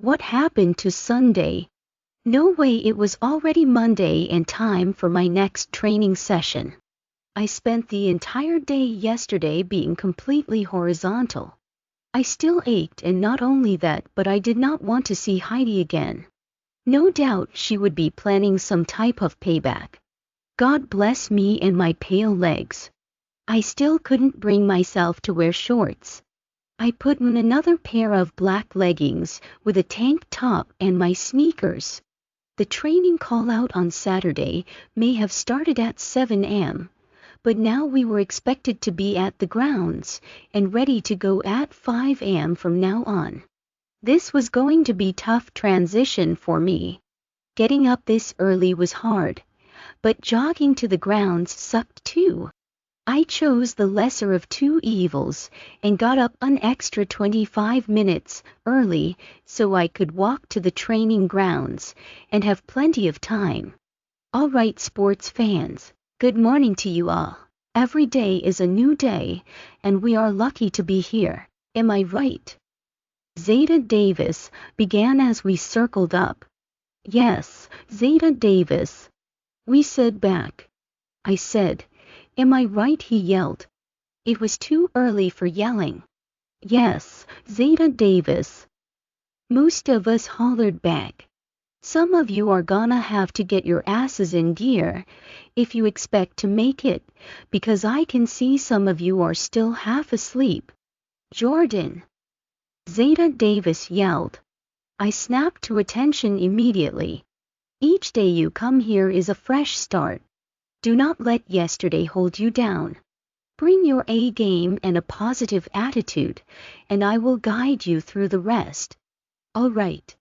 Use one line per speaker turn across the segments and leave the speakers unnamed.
What happened to Sunday? No way, it was already Monday and time for my next training session. I spent the entire day yesterday being completely horizontal. I still ached, and not only that, but I did not want to see Heidi again. No doubt she would be planning some type of payback. God bless me and my pale legs. I still couldn't bring myself to wear shorts. I put on another pair of black leggings with a tank top and my sneakers. The training call out on Saturday may have started at 7 a.m., but now we were expected to be at the grounds and ready to go at 5 a.m. from now on. This was going to be tough transition for me. Getting up this early was hard, but jogging to the grounds sucked too. I chose the lesser of two evils and got up an extra 25 minutes early so I could walk to the training grounds and have plenty of time. All right, sports fans, good morning to you all. Every day is a new day, and we are lucky to be here. Am I right? Zeta Davis began as we circled up. Yes, Zeta Davis. We said back. I said, am I right? He yelled. It was too early for yelling. Yes, Zeta Davis. Most of us hollered back. Some of you are gonna have to get your asses in gear if you expect to make it, because I can see some of you are still half asleep. Jordan. Zeta Davis yelled. I snapped to attention immediately. Each day you come here is a fresh start. Do not let yesterday hold you down. Bring your A game and a positive attitude, and I will guide you through the rest. All right.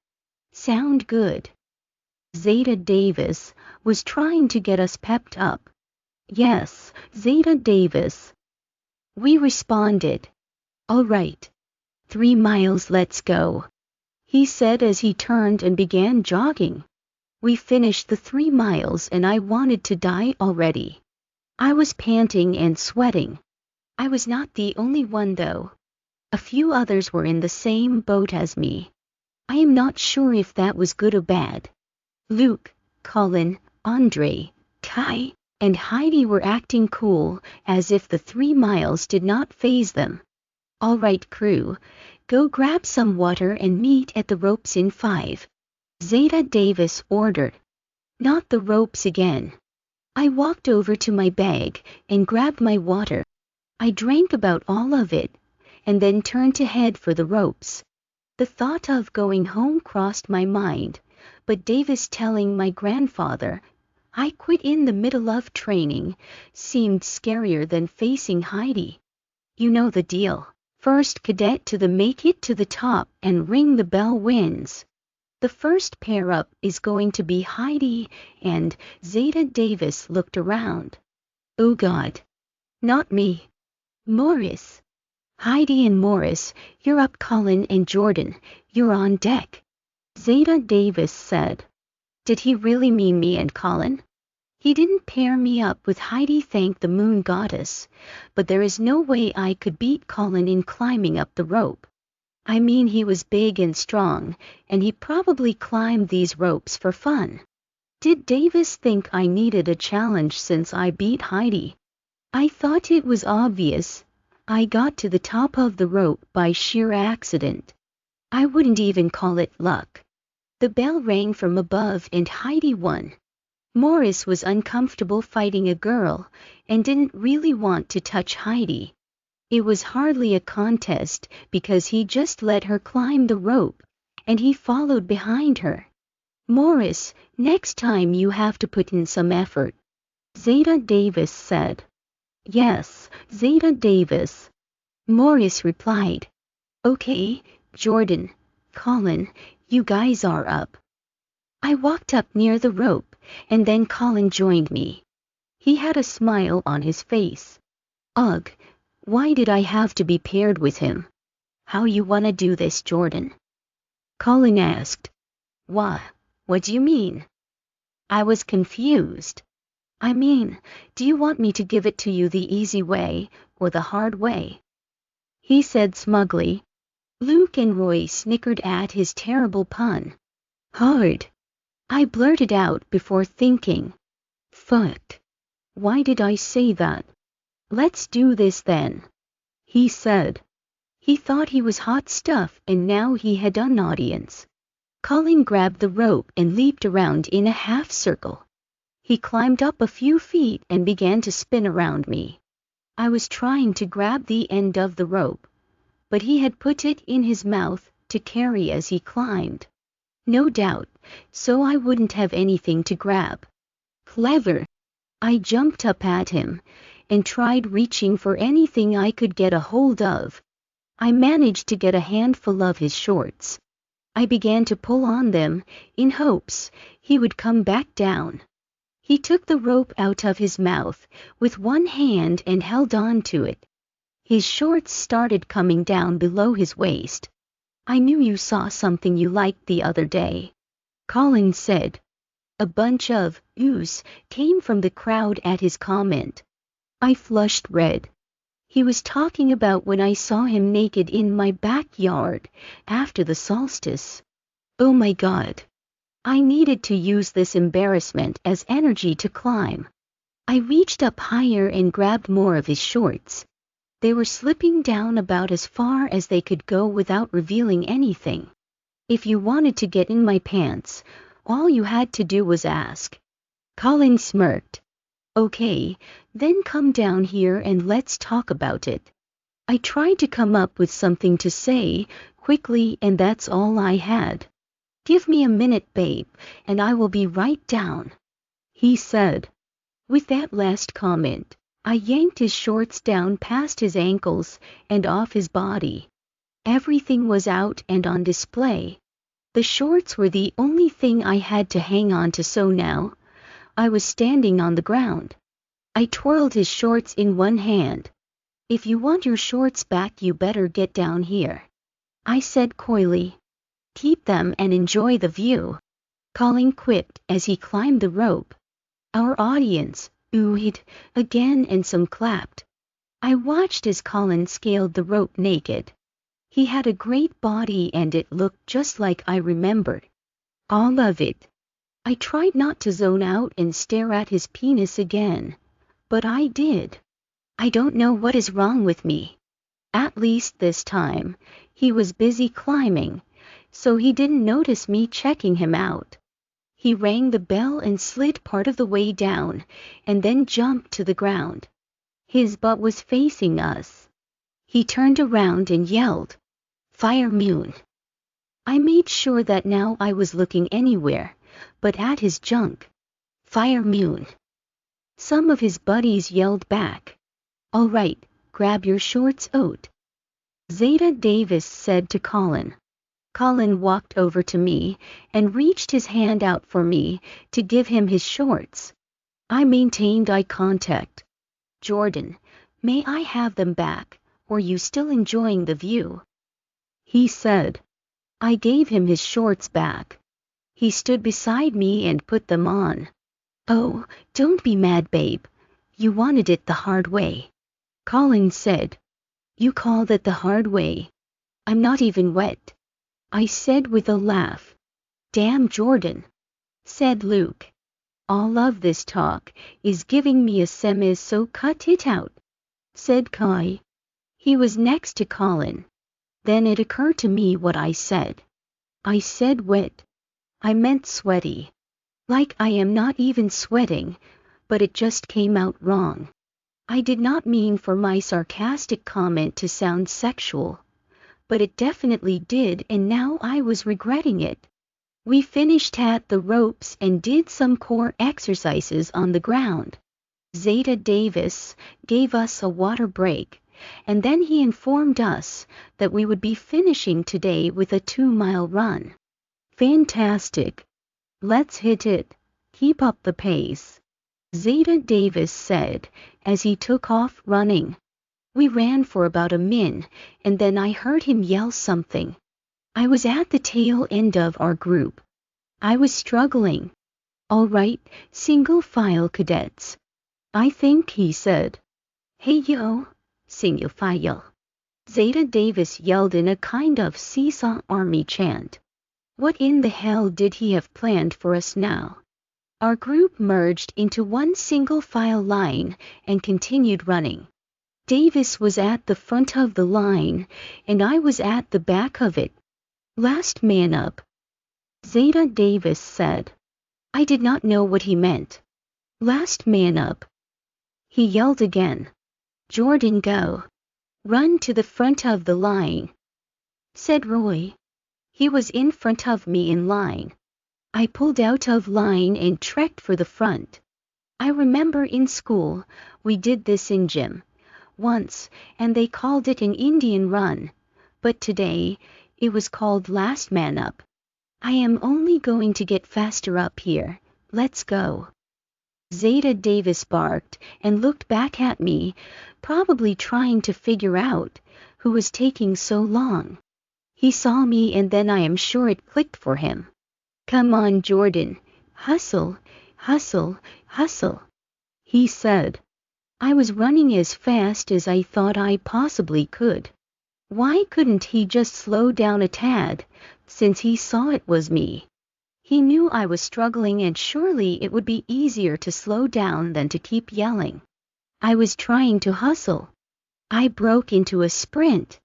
Sound good? Zeta Davis was trying to get us pepped up. Yes, Zeta Davis. We responded. All right. 3 miles, let's go, he said as he turned and began jogging. We finished the 3 miles and I wanted to die already. I was panting and sweating. I was not the only one though. A few others were in the same boat as me. I am not sure if that was good or bad. Luke, Colin, Andre, Kai, and Heidi were acting cool, as if the 3 miles did not faze them. All right, crew, go grab some water and meet at the ropes in 5. Zeta Davis ordered. Not the ropes again. I walked over to my bag and grabbed my water. I drank about all of it, and then turned to head for the ropes. The thought of going home crossed my mind, but Davis telling my grandfather I quit in the middle of training seemed scarier than facing Heidi. You know the deal. First cadet to make it to the top and ring the bell wins. The first pair up is going to be Heidi, and Zeta Davis looked around. Oh God. Not me. Morris. Heidi and Morris, you're up. Colin and Jordan, you're on deck. Zeta Davis said. Did he really mean me and Colin? He didn't pair me up with Heidi, thank the moon goddess, but there is no way I could beat Colin in climbing up the rope. I mean, he was big and strong, and he probably climbed these ropes for fun. Did Davis think I needed a challenge since I beat Heidi? I thought it was obvious. I got to the top of the rope by sheer accident. I wouldn't even call it luck. The bell rang from above and Heidi won. Morris was uncomfortable fighting a girl and didn't really want to touch Heidi. It was hardly a contest because he just let her climb the rope, and he followed behind her. Morris, next time you have to put in some effort, Zeta Davis said. Yes, Zeta Davis. Morris replied. Okay, Jordan, Colin, you guys are up. I walked up near the rope, and then Colin joined me. He had a smile on his face. Ugh, why did I have to be paired with him? How you wanna do this, Jordan? Colin asked. What do you mean? I was confused. I mean, do you want me to give it to you the easy way, or the hard way? He said smugly. Luke and Roy snickered at his terrible pun. Hard. I blurted out before thinking. Fuck. Why did I say that? Let's do this then, he said. He thought he was hot stuff and now he had an audience. Colin grabbed the rope and leaped around in a half circle. He climbed up a few feet and began to spin around me. I was trying to grab the end of the rope, but he had put it in his mouth to carry as he climbed. No doubt, so I wouldn't have anything to grab. Clever. I jumped up at him and tried reaching for anything I could get a hold of. I managed to get a handful of his shorts. I began to pull on them in hopes he would come back down. He took the rope out of his mouth with one hand and held on to it. His shorts started coming down below his waist. I knew you saw something you liked the other day, Colin said. A bunch of oohs came from the crowd at his comment. I flushed red. He was talking about when I saw him naked in my backyard after the solstice. Oh my God. I needed to use this embarrassment as energy to climb. I reached up higher and grabbed more of his shorts. They were slipping down about as far as they could go without revealing anything. If you wanted to get in my pants, all you had to do was ask. Colin smirked. Okay, then come down here and let's talk about it. I tried to come up with something to say quickly and that's all I had. Give me a minute, babe, and I will be right down, he said. With that last comment, I yanked his shorts down past his ankles and off his body. Everything was out and on display. The shorts were the only thing I had to hang on to, so now I was standing on the ground. I twirled his shorts in one hand. If you want your shorts back, you better get down here, I said coyly. Keep them and enjoy the view, Colin quipped as he climbed the rope. Our audience oohed again and some clapped. I watched as Colin scaled the rope naked. He had a great body and it looked just like I remembered. All of it. I tried not to zone out and stare at his penis again, but I did. I don't know what is wrong with me. At least this time, he was busy climbing, so he didn't notice me checking him out. He rang the bell and slid part of the way down, and then jumped to the ground. His butt was facing us. He turned around and yelled, Fire Moon. I made sure that now I was looking anywhere but at his junk. Fire Moon. Some of his buddies yelled back, All right, grab your shorts, Oat. Zeta Davis said to Colin. Colin walked over to me and reached his hand out for me to give him his shorts. I maintained eye contact. Jordan, may I have them back, or you still enjoying the view? He said. I gave him his shorts back. He stood beside me and put them on. Oh, don't be mad, babe. You wanted it the hard way, Colin said. You called it the hard way. I'm not even wet, I said with a laugh. Damn, Jordan, said Luke. All of this talk is giving me a semiz, so cut it out, said Kai. He was next to Colin. Then it occurred to me what I said. I said wet. I meant sweaty. Like I am not even sweating, but it just came out wrong. I did not mean for my sarcastic comment to sound sexual, but it definitely did, and now I was regretting it. We finished at the ropes and did some core exercises on the ground. Zeta Davis gave us a water break, and then he informed us that we would be finishing today with a 2-mile run. Fantastic. Let's hit it. Keep up the pace, Zeta Davis said as he took off running. We ran for about a minute, and then I heard him yell something. I was at the tail end of our group. I was struggling. All right, single file cadets, I think he said. Hey yo, single file. Zeta Davis yelled in a kind of seesaw army chant. What in the hell did he have planned for us now? Our group merged into one single file line and continued running. Davis was at the front of the line, and I was at the back of it. Last man up, Zeta Davis said. I did not know what he meant. Last man up. He yelled again. Jordan, go. Run to the front of the line, said Roy. He was in front of me in line. I pulled out of line and trekked for the front. I remember in school, we did this in gym once, and they called it an Indian run, but today, it was called last man up. I am only going to get faster up here. Let's go. Zeta Davis barked and looked back at me, probably trying to figure out who was taking so long. He saw me and then I am sure it clicked for him. Come on, Jordan. Hustle, hustle, hustle, he said. I was running as fast as I thought I possibly could. Why couldn't he just slow down a tad, since he saw it was me? He knew I was struggling and surely it would be easier to slow down than to keep yelling. I was trying to hustle. I broke into a sprint.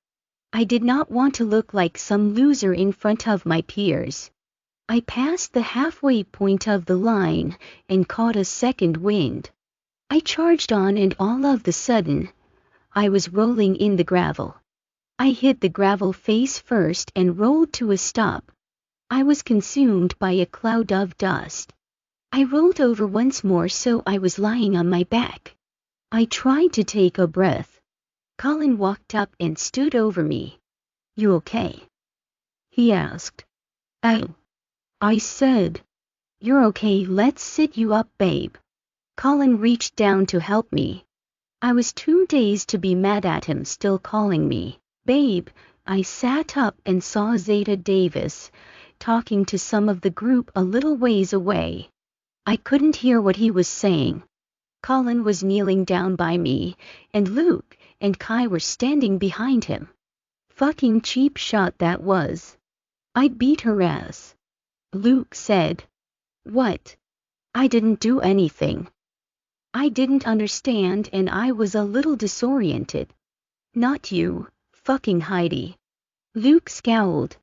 I did not want to look like some loser in front of my peers. I passed the halfway point of the line and caught a second wind. I charged on and all of the sudden, I was rolling in the gravel. I hit the gravel face first and rolled to a stop. I was consumed by a cloud of dust. I rolled over once more so I was lying on my back. I tried to take a breath. Colin walked up and stood over me. You okay? He asked. I said. You're okay, let's sit you up, babe. Colin reached down to help me. I was too dazed to be mad at him still calling me babe. I sat up and saw Zeta Davis talking to some of the group a little ways away. I couldn't hear what he was saying. Colin was kneeling down by me, and Luke and Kai were standing behind him. Fucking cheap shot that was. I beat her ass. Luke said. What? I didn't do anything. I didn't understand and I was a little disoriented. Not you, fucking Heidi. Luke scowled.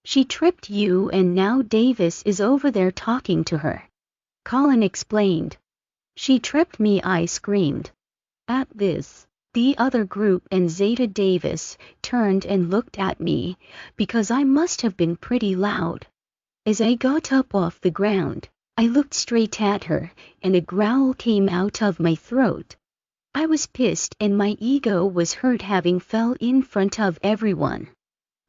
She tripped you and now Davis is over there talking to her. Colin explained. She tripped me, I screamed. At this, the other group and Zeta Davis turned and looked at me, because I must have been pretty loud. As I got up off the ground, I looked straight at her, and a growl came out of my throat. I was pissed and my ego was hurt having fell in front of everyone.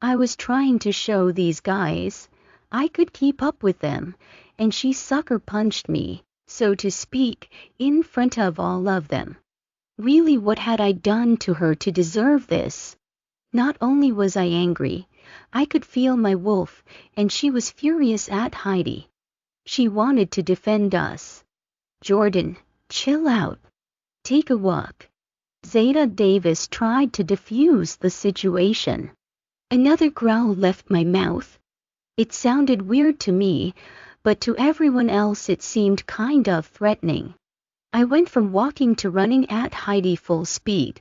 I was trying to show these guys I could keep up with them, and she sucker punched me, so to speak, in front of all of them. Really, what had I done to her to deserve this? Not only was I angry, I could feel my wolf, and she was furious at Heidi. She wanted to defend us. Jordan, chill out. Take a walk. Zeta Davis tried to defuse the situation. Another growl left my mouth. It sounded weird to me, but to everyone else it seemed kind of threatening. I went from walking to running at Heidi full speed.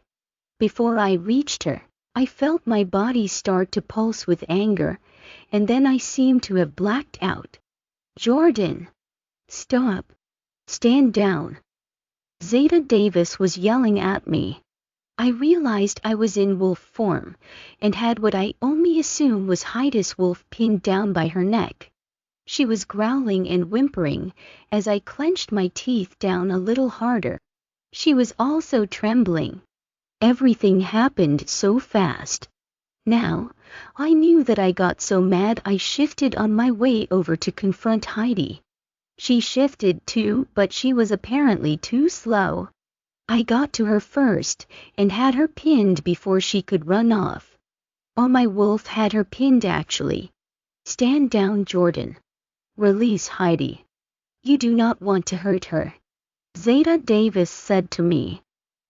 Before I reached her, I felt my body start to pulse with anger, and then I seemed to have blacked out. Jordan! Stop! Stand down! Zeta Davis was yelling at me. I realized I was in wolf form, and had what I only assume was Heidi's wolf pinned down by her neck. She was growling and whimpering as I clenched my teeth down a little harder. She was also trembling. Everything happened so fast. Now, I knew that I got so mad I shifted on my way over to confront Heidi. She shifted too, but she was apparently too slow. I got to her first and had her pinned before she could run off. Oh, my wolf had her pinned actually. Stand down, Jordan. Release Heidi. You do not want to hurt her. Zeta Davis said to me.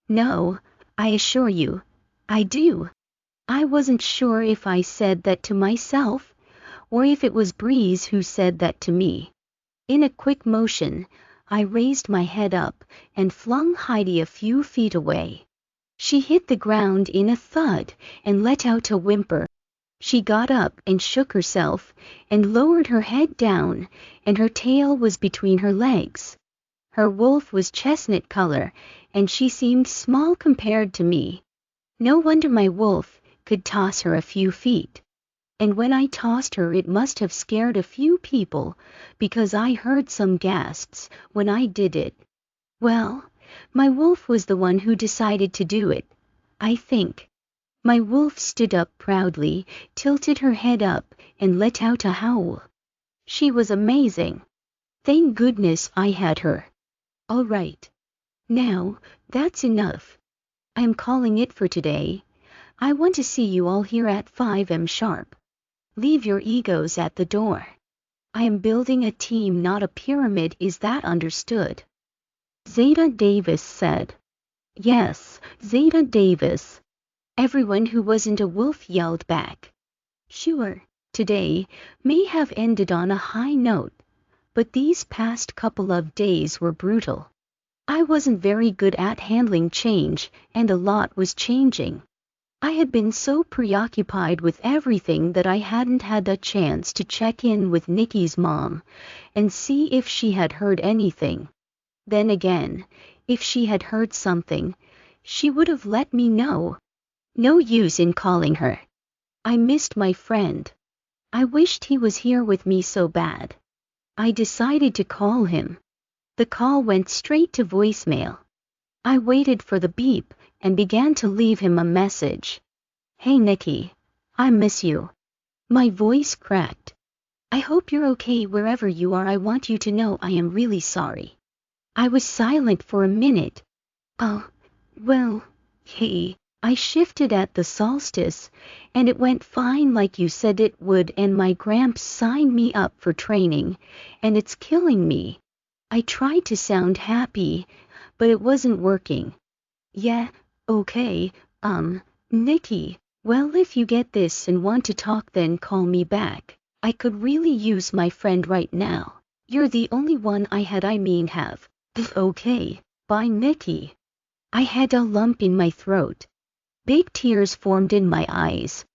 No, I assure you, I do. I wasn't sure if I said that to myself, or if it was Breeze who said that to me. In a quick motion, I raised my head up and flung Heidi a few feet away. She hit the ground in a thud and let out a whimper. She got up and shook herself and lowered her head down, and her tail was between her legs. Her wolf was chestnut color, and she seemed small compared to me. No wonder my wolf could toss her a few feet. And when I tossed her, it must have scared a few people, because I heard some gasps when I did it. Well, my wolf was the one who decided to do it, I think. My wolf stood up proudly, tilted her head up, and let out a howl. She was amazing. Thank goodness I had her. All right. Now, that's enough. I'm calling it for today. I want to see you all here at 5 am sharp. Leave your egos at the door. I am building a team, not a pyramid. Is that understood? Zeta Davis said. Yes, Zeta Davis. Everyone who wasn't a wolf yelled back. Sure, today may have ended on a high note, but these past couple of days were brutal. I wasn't very good at handling change, and a lot was changing. I had been so preoccupied with everything that I hadn't had a chance to check in with Nikki's mom and see if she had heard anything. Then again, if she had heard something, she would have let me know. No use in calling her. I missed my friend. I wished he was here with me so bad. I decided to call him. The call went straight to voicemail. I waited for the beep and began to leave him a message. Hey Nikki, I miss you. My voice cracked. I hope you're okay wherever you are. I want you to know I am really sorry. I was silent for a minute. Oh, well, hey, I shifted at the solstice, and it went fine like you said it would, and my gramps signed me up for training, and it's killing me. I tried to sound happy, but it wasn't working. Yeah, okay, Nikki, well, if you get this and want to talk, then call me back. I could really use my friend right now. You're the only one I have. Okay, bye Nikki. I had a lump in my throat. Big tears formed in my eyes.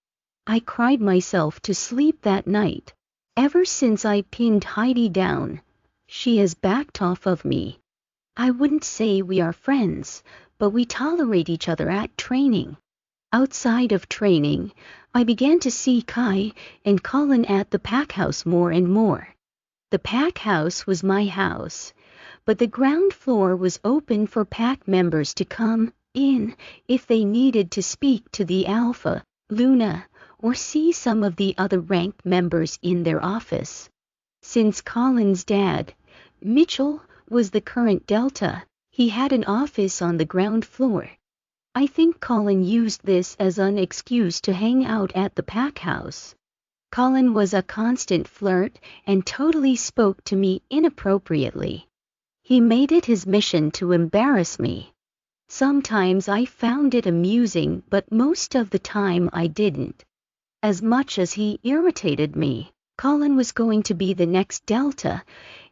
I cried myself to sleep that night. Ever since I pinned Heidi down, she has backed off of me. I wouldn't say we are friends, but we tolerate each other at training. Outside of training, I began to see Kai and Colin at the pack house more and more. The pack house was my house, but the ground floor was open for pack members to come in if they needed to speak to the Alpha, Luna, or see some of the other ranked members in their office. Since Colin's dad, Mitchell, was the current Delta, he had an office on the ground floor. I think Colin used this as an excuse to hang out at the pack house. Colin was a constant flirt and totally spoke to me inappropriately. He made it his mission to embarrass me. Sometimes I found it amusing, but most of the time I didn't. As much as he irritated me, Colin was going to be the next Delta,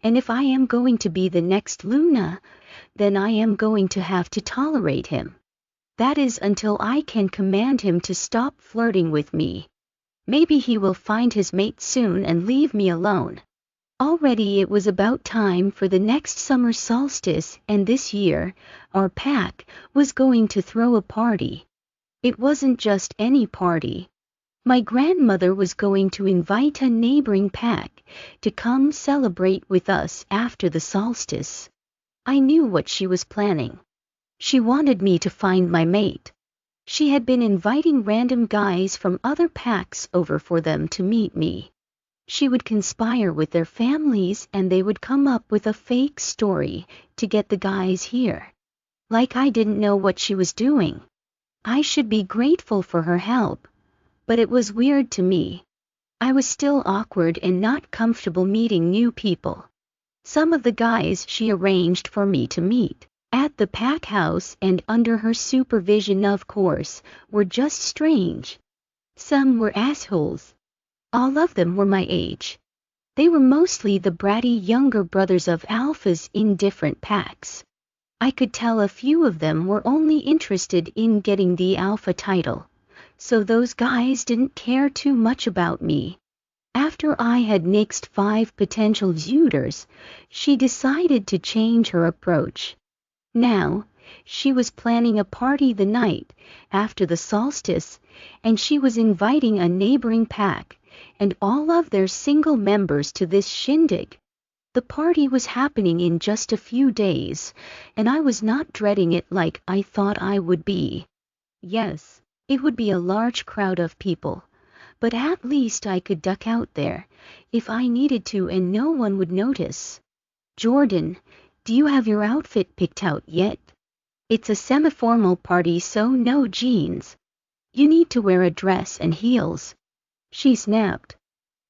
and if I am going to be the next Luna, then I am going to have to tolerate him. That is until I can command him to stop flirting with me. Maybe he will find his mate soon and leave me alone. Already it was about time for the next summer solstice, and this year, our pack was going to throw a party. It wasn't just any party. My grandmother was going to invite a neighboring pack to come celebrate with us after the solstice. I knew what she was planning. She wanted me to find my mate. She had been inviting random guys from other packs over for them to meet me. She would conspire with their families and they would come up with a fake story to get the guys here. Like I didn't know what she was doing. I should be grateful for her help, but it was weird to me. I was still awkward and not comfortable meeting new people. Some of the guys she arranged for me to meet at the pack house and under her supervision, of course, were just strange. Some were assholes. All of them were my age. They were mostly the bratty younger brothers of alphas in different packs. I could tell a few of them were only interested in getting the alpha title, so those guys didn't care too much about me. After I had nixed 5 potential suitors, she decided to change her approach. Now, she was planning a party the night after the solstice, and she was inviting a neighboring pack and all of their single members to this shindig. The party was happening in just a few days, and I was not dreading it like I thought I would be. Yes, it would be a large crowd of people, but at least I could duck out there if I needed to and no one would notice. Jordan, do you have your outfit picked out yet? It's a semi-formal party, so no jeans. You need to wear a dress and heels. She snapped.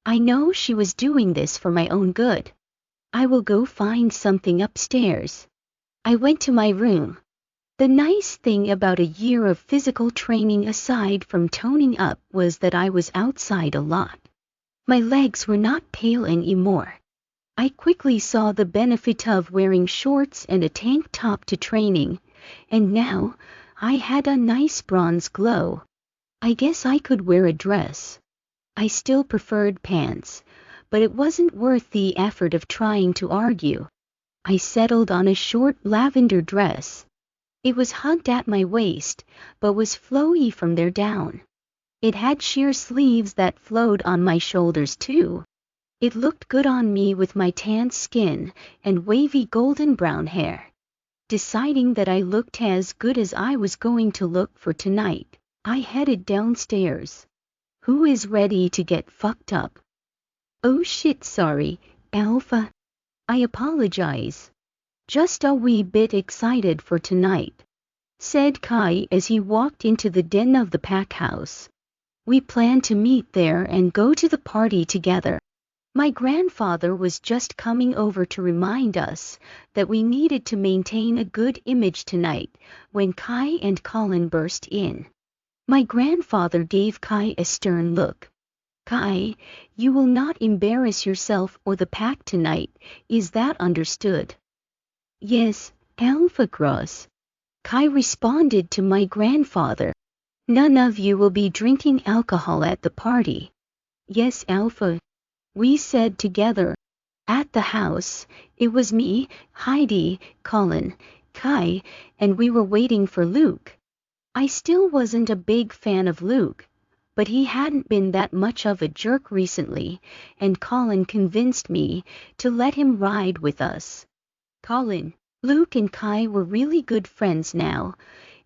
I know she was doing this for my own good. I will go find something upstairs. I went to my room. The nice thing about a year of physical training aside from toning up was that I was outside a lot. My legs were not pale anymore. I quickly saw the benefit of wearing shorts and a tank top to training, and now I had a nice bronze glow. I guess I could wear a dress. I still preferred pants, but it wasn't worth the effort of trying to argue. I settled on a short lavender dress. It was hugged at my waist, but was flowy from there down. It had sheer sleeves that flowed on my shoulders too. It looked good on me with my tanned skin and wavy golden brown hair. Deciding that I looked as good as I was going to look for tonight, I headed downstairs. Who is ready to get fucked up? Oh shit, sorry, Alpha. I apologize. Just a wee bit excited for tonight, said Kai as he walked into the den of the pack house. We plan to meet there and go to the party together. My grandfather was just coming over to remind us that we needed to maintain a good image tonight when Kai and Colin burst in. My grandfather gave Kai a stern look. Kai, you will not embarrass yourself or the pack tonight, is that understood? Yes, Alpha Cross. Kai responded to my grandfather. None of you will be drinking alcohol at the party. Yes, Alpha. We said together. At the house, it was me, Heidi, Colin, Kai, and we were waiting for Luke. I still wasn't a big fan of Luke, but he hadn't been that much of a jerk recently, and Colin convinced me to let him ride with us. Colin, Luke and Kai were really good friends now,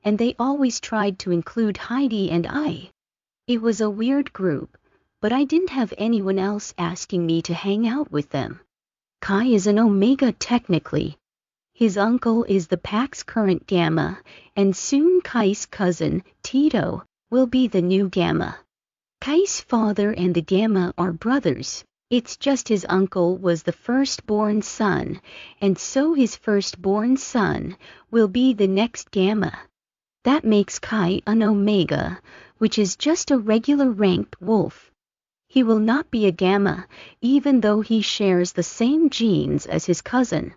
and they always tried to include Heidi and I. It was a weird group, but I didn't have anyone else asking me to hang out with them. Kai is an Omega technically. His uncle is the pack's current Gamma, and soon Kai's cousin, Tito, will be the new Gamma. Kai's father and the Gamma are brothers. It's just his uncle was the firstborn son, and so his firstborn son will be the next Gamma. That makes Kai an Omega, which is just a regular ranked wolf. He will not be a Gamma, even though he shares the same genes as his cousin.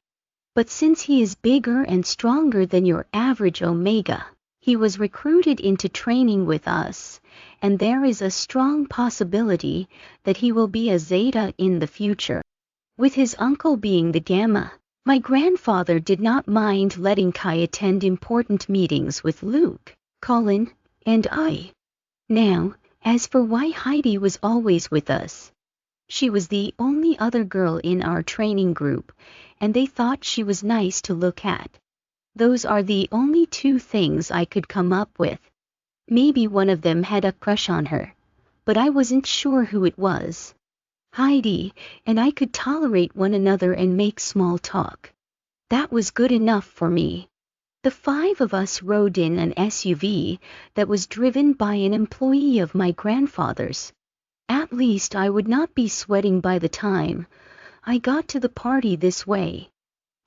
But since he is bigger and stronger than your average Omega, he was recruited into training with us, and there is a strong possibility that he will be a Zeta in the future. With his uncle being the Gamma, my grandfather did not mind letting Kai attend important meetings with Luke, Colin, and I. Now, as for why Heidi was always with us, she was the only other girl in our training group, and they thought she was nice to look at. Those are the only 2 things I could come up with. Maybe one of them had a crush on her, but I wasn't sure who it was. Heidi and I could tolerate one another and make small talk. That was good enough for me. The 5 of us rode in an SUV that was driven by an employee of my grandfather's. At least I would not be sweating by the time I got to the party this way.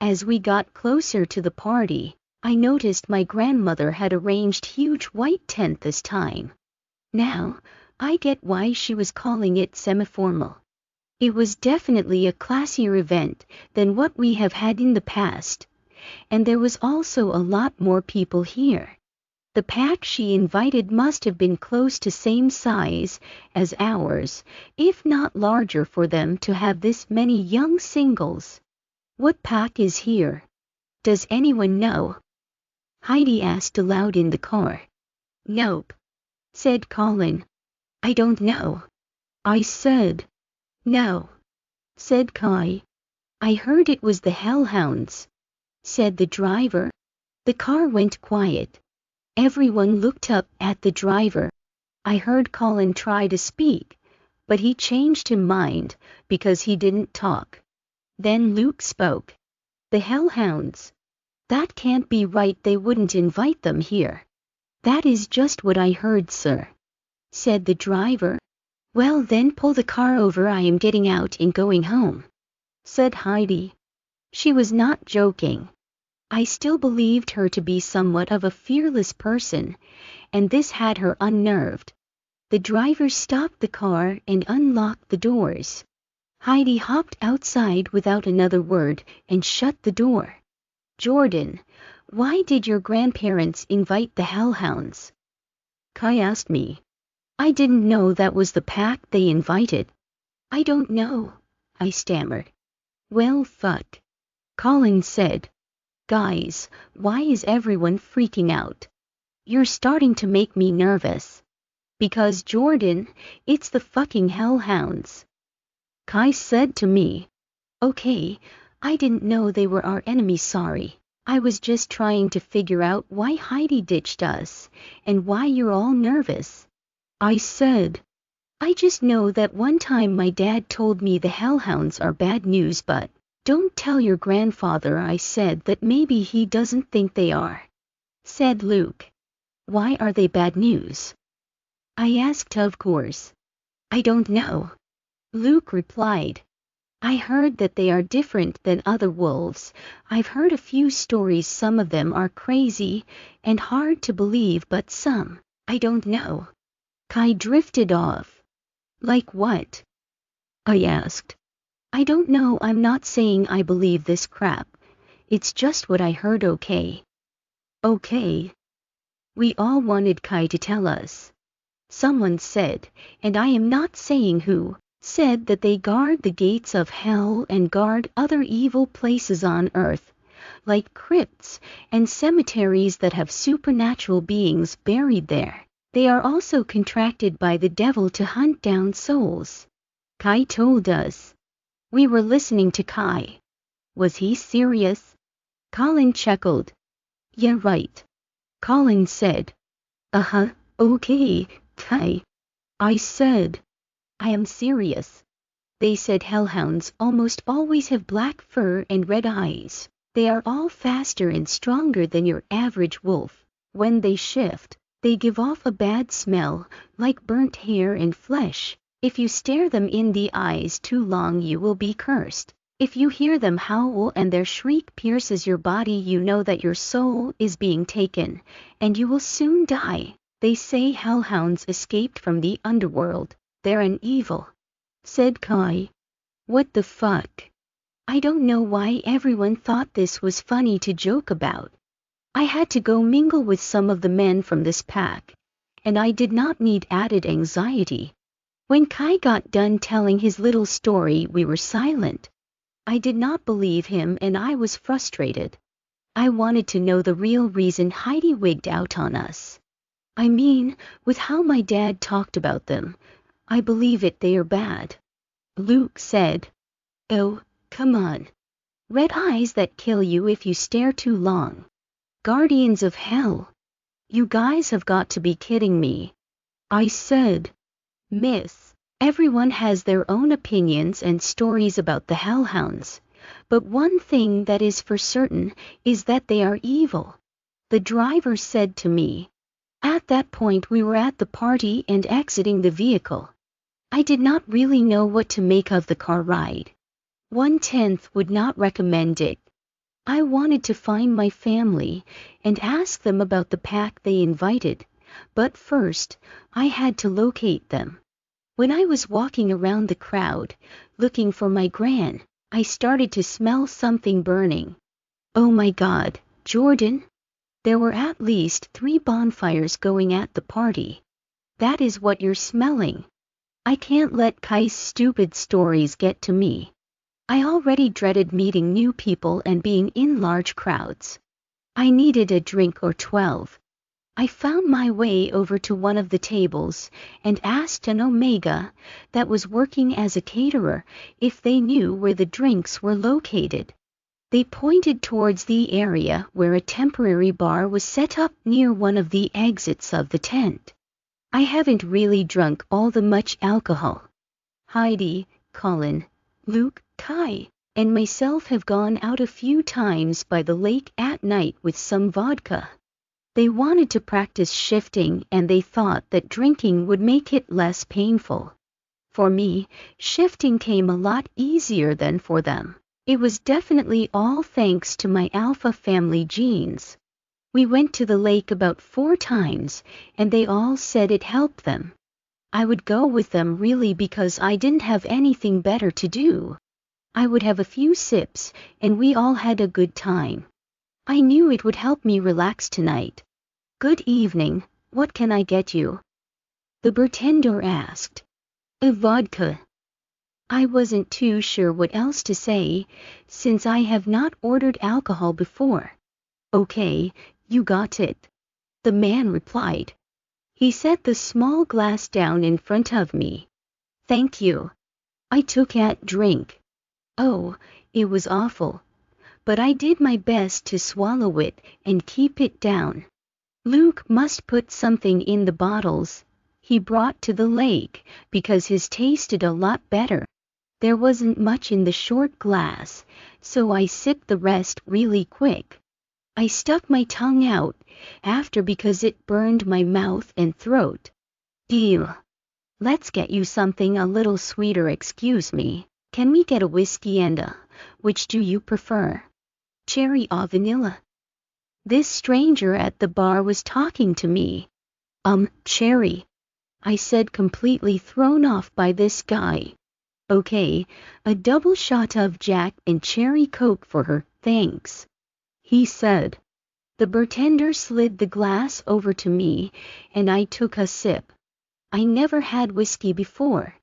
As we got closer to the party, I noticed my grandmother had arranged huge white tent this time. Now, I get why she was calling it semi-formal. It was definitely a classier event than what we have had in the past, and there was also a lot more people here. The pack she invited must have been close to same size as ours, if not larger for them to have this many young singles. What pack is here? Does anyone know? Heidi asked aloud in the car. Nope, said Colin. I don't know. I said. No, said Kai. I heard it was the Hellhounds, said the driver. The car went quiet. Everyone looked up at the driver. I heard Colin try to speak, but he changed his mind because he didn't talk. Then Luke spoke. The Hellhounds. That can't be right, they wouldn't invite them here. That is just what I heard, sir, said the driver. Well then pull the car over, I am getting out and going home, said Heidi. She was not joking. I still believed her to be somewhat of a fearless person, and this had her unnerved. The driver stopped the car and unlocked the doors. Heidi hopped outside without another word and shut the door. Jordan, why did your grandparents invite the Hellhounds? Kai asked me. I didn't know that was the pack they invited. I don't know, I stammered. Well, fuck, Colin said. Guys, why is everyone freaking out? You're starting to make me nervous. Because Jordan, it's the fucking Hellhounds, Kai said to me. Okay, I didn't know they were our enemy, sorry. I was just trying to figure out why Heidi ditched us, and why you're all nervous. I said. I just know that one time my dad told me the Hellhounds are bad news, but don't tell your grandfather I said that maybe he doesn't think they are, said Luke. Why are they bad news? I asked, of course. I don't know, Luke replied. I heard that they are different than other wolves. I've heard a few stories, some of them are crazy and hard to believe, but some, I don't know. Kai drifted off. Like what? I asked. I don't know, I'm not saying I believe this crap. It's just what I heard, okay? Okay. We all wanted Kai to tell us. Someone said, and I am not saying who, said that they guard the gates of hell and guard other evil places on earth, like crypts and cemeteries that have supernatural beings buried there. They are also contracted by the devil to hunt down souls. Kai told us. We were listening to Kai. Was he serious? Colin chuckled. Yeah, right, Colin said. Uh-huh, okay, Kai. I said. I am serious. They said Hellhounds almost always have black fur and red eyes. They are all faster and stronger than your average wolf. When they shift, they give off a bad smell, like burnt hair and flesh. If you stare them in the eyes too long, you will be cursed. If you hear them howl and their shriek pierces your body, you know that your soul is being taken, and you will soon die. They say Hellhounds escaped from the underworld. They're an evil, said Kai. What the fuck? I don't know why everyone thought this was funny to joke about. I had to go mingle with some of the men from this pack, and I did not need added anxiety. When Kai got done telling his little story, we were silent. I did not believe him and I was frustrated. I wanted to know the real reason Heidi wigged out on us. I mean, with how my dad talked about them, I believe it, they are bad. Luke said. Oh, come on. Red eyes that kill you if you stare too long. Guardians of hell. You guys have got to be kidding me. I said. Miss, everyone has their own opinions and stories about the Hellhounds, but one thing that is for certain is that they are evil, the driver said to me. At that point we were at the party and exiting the vehicle. I did not really know what to make of the car ride. 1/10 would not recommend it. I wanted to find my family and ask them about the pack they invited, But first, I had to locate them. When I was walking around the crowd, looking for my gran, I started to smell something burning. Oh my God, Jordan! There were at least 3 bonfires going at the party. That is what you're smelling. I can't let Kai's stupid stories get to me. I already dreaded meeting new people and being in large crowds. I needed a drink or 12. I found my way over to one of the tables and asked an Omega that was working as a caterer if they knew where the drinks were located. They pointed towards the area where a temporary bar was set up near one of the exits of the tent. I haven't really drunk all the much alcohol. Heidi, Colin, Luke, Kai, and myself have gone out a few times by the lake at night with some vodka. They wanted to practice shifting and they thought that drinking would make it less painful. For me, shifting came a lot easier than for them. It was definitely all thanks to my alpha family genes. We went to the lake about 4 times, and they all said it helped them. I would go with them really because I didn't have anything better to do. I would have a few sips, and we all had a good time. I knew it would help me relax tonight. Good evening, what can I get you? The bartender asked. A vodka. I wasn't too sure what else to say, since I have not ordered alcohol before. Okay, you got it. The man replied. He set the small glass down in front of me. Thank you. I took a drink. Oh, it was awful. But I did my best to swallow it and keep it down. Luke must put something in the bottles he brought to the lake because his tasted a lot better. There wasn't much in the short glass, so I sipped the rest really quick. I stuck my tongue out after because it burned my mouth and throat. Deal. Let's get you something a little sweeter. Excuse me, can we get a whiskey and which do you prefer? Cherry or vanilla? This stranger at the bar was talking to me. Cherry. I said, completely thrown off by this guy. Okay, a double shot of Jack and cherry Coke for her, thanks. He said. The bartender slid the glass over to me, and I took a sip. I never had whiskey before.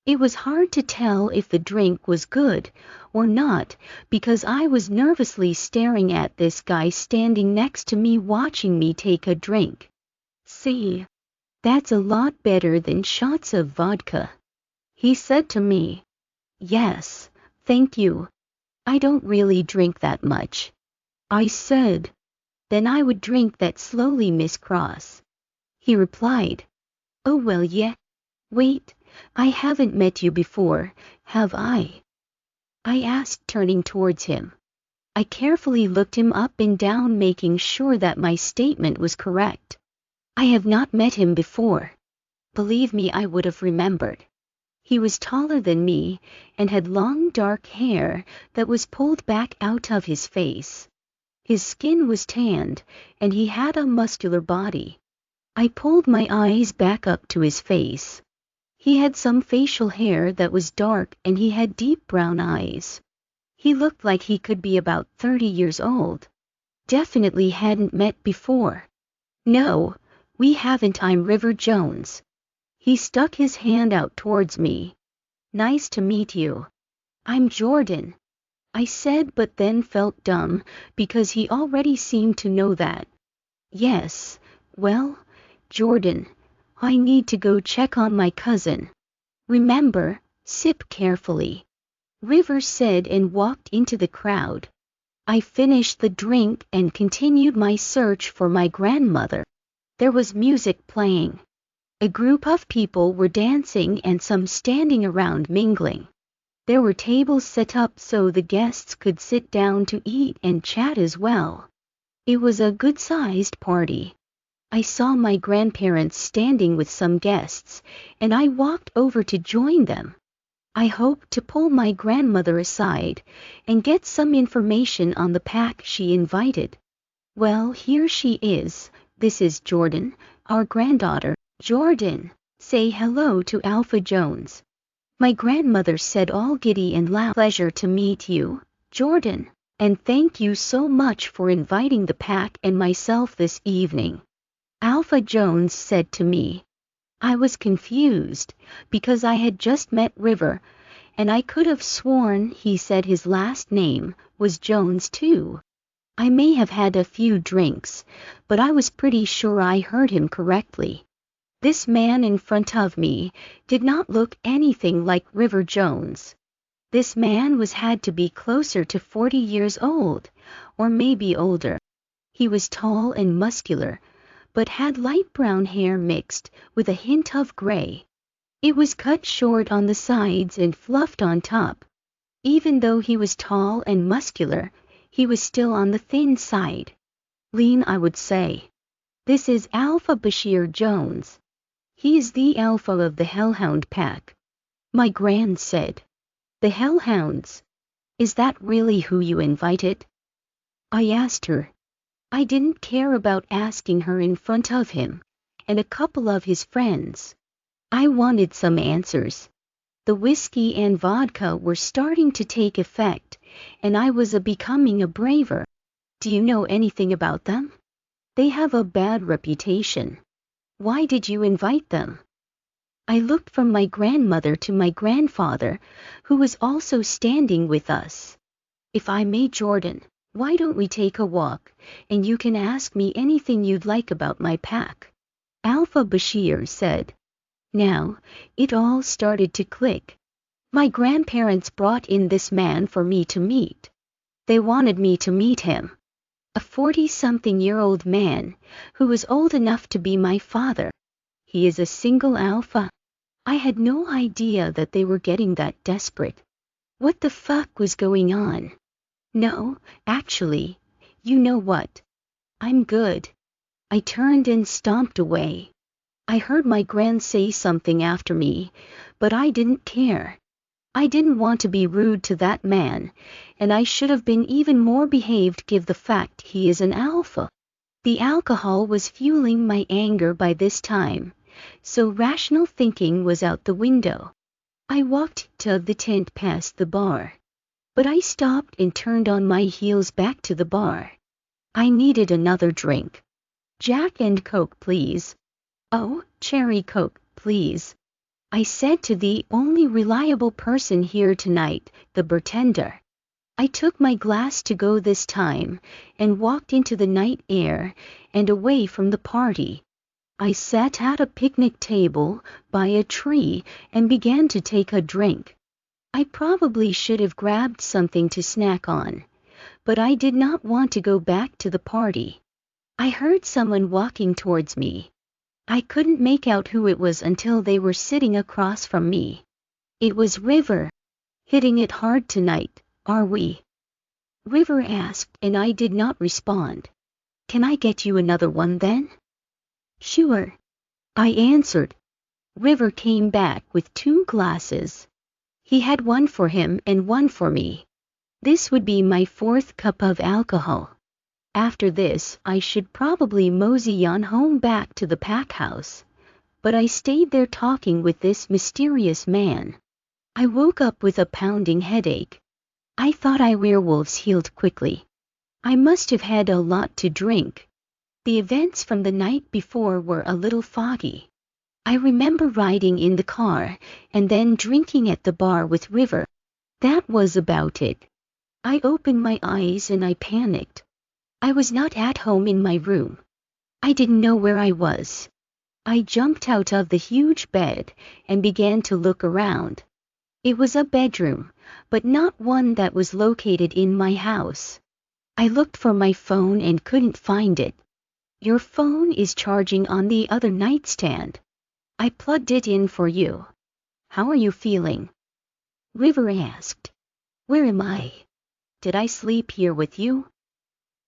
It was hard to tell if the drink was good or not because I was nervously staring at this guy standing next to me watching me take a drink. See, that's a lot better than shots of vodka, he said to me. Yes, thank you. I don't really drink that much, I said. Then I would drink that slowly, Miss Cross. He replied. Oh well, yeah. Wait, I haven't met you before, have I? I asked, turning towards him. I carefully looked him up and down, making sure that my statement was correct. I have not met him before. Believe me, I would have remembered. He was taller than me and had long dark hair that was pulled back out of his face. His skin was tanned, and he had a muscular body. I pulled my eyes back up to his face. He had some facial hair that was dark, and he had deep brown eyes. He looked like he could be about 30 years old. Definitely hadn't met before. No, we haven't. I'm River Jones. He stuck his hand out towards me. Nice to meet you. I'm Jordan, I said, but then felt dumb because he already seemed to know that. Yes, well, Jordan, I need to go check on my cousin. Remember, sip carefully, River said and walked into the crowd. I finished the drink and continued my search for my grandmother. There was music playing. A group of people were dancing and some standing around mingling. There were tables set up so the guests could sit down to eat and chat as well. It was a good-sized party. I saw my grandparents standing with some guests, and I walked over to join them. I hoped to pull my grandmother aside and get some information on the pack she invited. Well, here she is. This is Jordan, Our granddaughter, Jordan, say hello to Alpha Jones. My grandmother said all giddy and loud. Pleasure to meet you, Jordan, and thank you so much for inviting the pack and myself this evening. Alpha Jones said to me. I was confused, because I had just met River, and I could have sworn he said his last name was Jones too. I may have had a few drinks, but I was pretty sure I heard him correctly. This man in front of me did not look anything like River Jones. This man had to be closer to 40 years old, or maybe older. He was tall and muscular, but had light brown hair mixed with a hint of gray. It was cut short on the sides and fluffed on top. Even though he was tall and muscular, he was still on the thin side. Lean, I would say. This is Alpha Bashir Jones. He is the alpha of the Hellhound pack. My gran said. The Hellhounds? Is that really who you invited? I asked her. I didn't care about asking her in front of him, and a couple of his friends. I wanted some answers. The whiskey and vodka were starting to take effect, and I was becoming a braver. Do you know anything about them? They have a bad reputation. Why did you invite them? I looked from my grandmother to my grandfather, who was also standing with us. If I may, Jordan, why don't we take a walk, and you can ask me anything you'd like about my pack? Alpha Bashir said. Now, it all started to click. My grandparents brought in this man for me to meet. They wanted me to meet him. A 40-something-year-old man, who was old enough to be my father. He is a single alpha. I had no idea that they were getting that desperate. What the fuck was going on? No, actually, you know what? I'm good. I turned and stomped away. I heard my gran say something after me, but I didn't care. I didn't want to be rude to that man, and I should have been even more behaved given the fact he is an alpha. The alcohol was fueling my anger by this time, so rational thinking was out the window. I walked to the tent past the bar, but I stopped and turned on my heels back to the bar. I needed another drink. Jack and Coke, please. Oh, cherry Coke, please. I said to the only reliable person here tonight, the bartender. I took my glass to go this time, and walked into the night air, and away from the party. I sat at a picnic table, by a tree, and began to take a drink. I probably should have grabbed something to snack on, but I did not want to go back to the party. I heard someone walking towards me. I couldn't make out who it was until they were sitting across from me. It was River. Hitting it hard tonight, are we? River asked, and I did not respond. Can I get you another one then? Sure. I answered. River came back with 2 glasses. He had one for him and one for me. This would be my 4th cup of alcohol. After this, I should probably mosey on home back to the pack house, but I stayed there talking with this mysterious man. I woke up with a pounding headache. I thought I werewolves healed quickly. I must have had a lot to drink. The events from the night before were a little foggy. I remember riding in the car, and then drinking at the bar with River. That was about it. I opened my eyes and I panicked. I was not at home in my room. I didn't know where I was. I jumped out of the huge bed and began to look around. It was a bedroom, but not one that was located in my house. I looked for my phone and couldn't find it. Your phone is charging on the other nightstand. I plugged it in for you. How are you feeling? River asked. Where am I? Did I sleep here with you?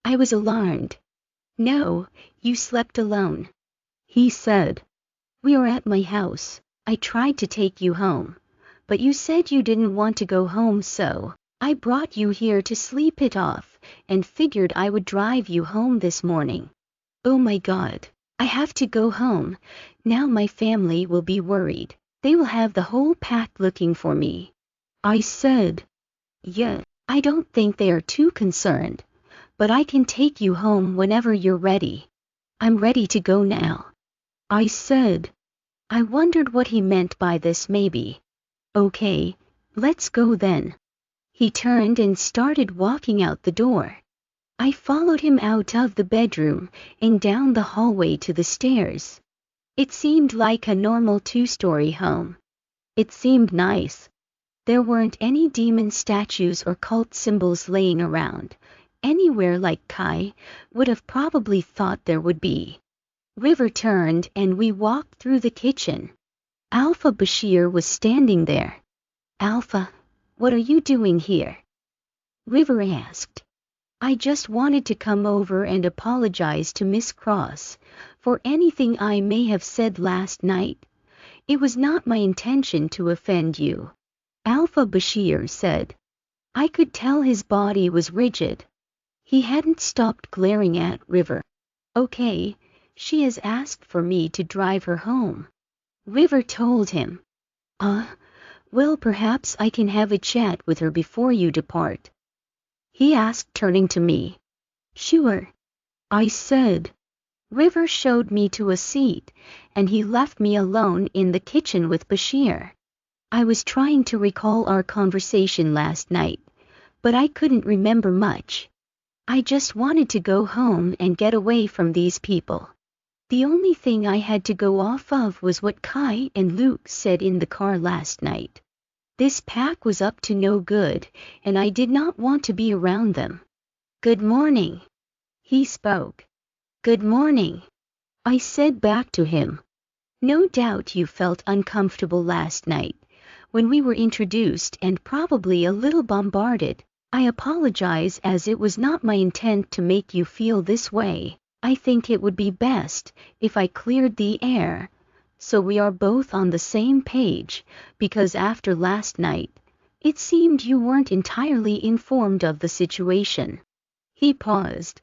I was alarmed. No, you slept alone. He said. We are at my house. I tried to take you home, but you said you didn't want to go home, so I brought you here to sleep it off, and figured I would drive you home this morning. Oh my God. I have to go home. Now my family will be worried. They will have the whole pack looking for me. I said, yeah, I don't think they are too concerned, but I can take you home whenever you're ready. I'm ready to go now. I said. I wondered what he meant by this maybe. Okay, let's go then. He turned and started walking out the door. I followed him out of the bedroom and down the hallway to the stairs. It seemed like a normal two-story home. It seemed nice. There weren't any demon statues or cult symbols laying around, anywhere like Kai would have probably thought there would be. River turned and we walked through the kitchen. Alpha Bashir was standing there. Alpha, what are you doing here? River asked. I just wanted to come over and apologize to Miss Cross for anything I may have said last night. It was not my intention to offend you. Alpha Bashir said. I could tell his body was rigid. He hadn't stopped glaring at River. Okay, she has asked for me to drive her home. River told him. Well, perhaps I can have a chat with her before you depart. He asked, turning to me. Sure, I said. River showed me to a seat, and he left me alone in the kitchen with Bashir. I was trying to recall our conversation last night, but I couldn't remember much. I just wanted to go home and get away from these people. The only thing I had to go off of was what Kai and Luke said in the car last night. This pack was up to no good, and I did not want to be around them. Good morning. He spoke. Good morning. I said back to him. No doubt you felt uncomfortable last night when we were introduced and probably a little bombarded. I apologize, as it was not my intent to make you feel this way. I think it would be best if I cleared the air, so we are both on the same page, because after last night, it seemed you weren't entirely informed of the situation. He paused.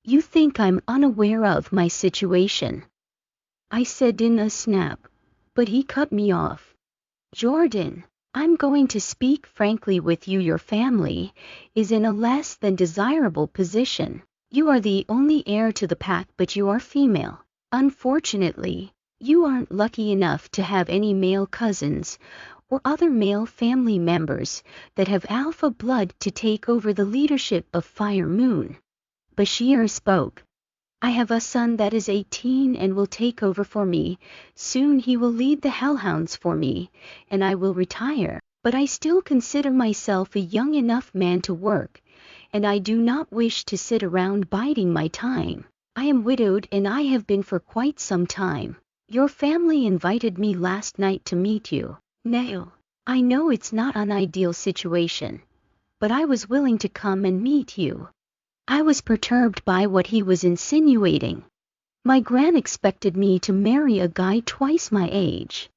You think I'm unaware of my situation? I said in a snap, but he cut me off. Jordan, I'm going to speak frankly with you. Your family is in a less than desirable position. You are the only heir to the pack, but you are female. Unfortunately, you aren't lucky enough to have any male cousins or other male family members that have alpha blood to take over the leadership of Fire Moon. Bashir spoke. I have a son that is 18 and will take over for me. Soon he will lead the Hellhounds for me, and I will retire. But I still consider myself a young enough man to work, and I do not wish to sit around biding my time. I am widowed and I have been for quite some time. Your family invited me last night to meet you. Now, I know it's not an ideal situation, but I was willing to come and meet you. I was perturbed by what he was insinuating. My gran expected me to marry a guy twice my age.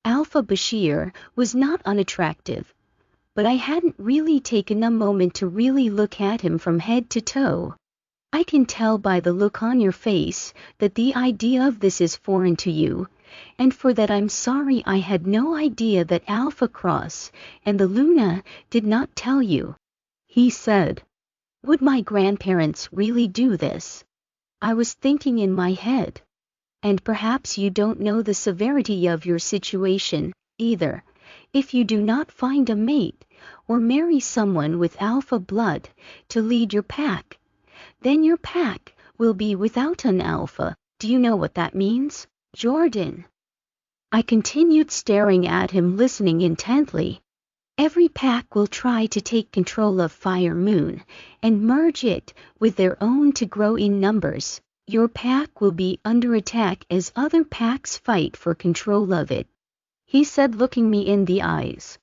Alpha Bashir was not unattractive, but I hadn't really taken a moment to really look at him from head to toe. I can tell by the look on your face that the idea of this is foreign to you, and for that I'm sorry. I had no idea that Alpha Cross and the Luna did not tell you. He said. Would my grandparents really do this? I was thinking in my head. And perhaps you don't know the severity of your situation, either. If you do not find a mate, or marry someone with alpha blood to lead your pack, then your pack will be without an alpha. Do you know what that means, Jordan? I continued staring at him, listening intently. Every pack will try to take control of Fire Moon and merge it with their own to grow in numbers. Your pack will be under attack as other packs fight for control of it. He said, looking me in the eyes.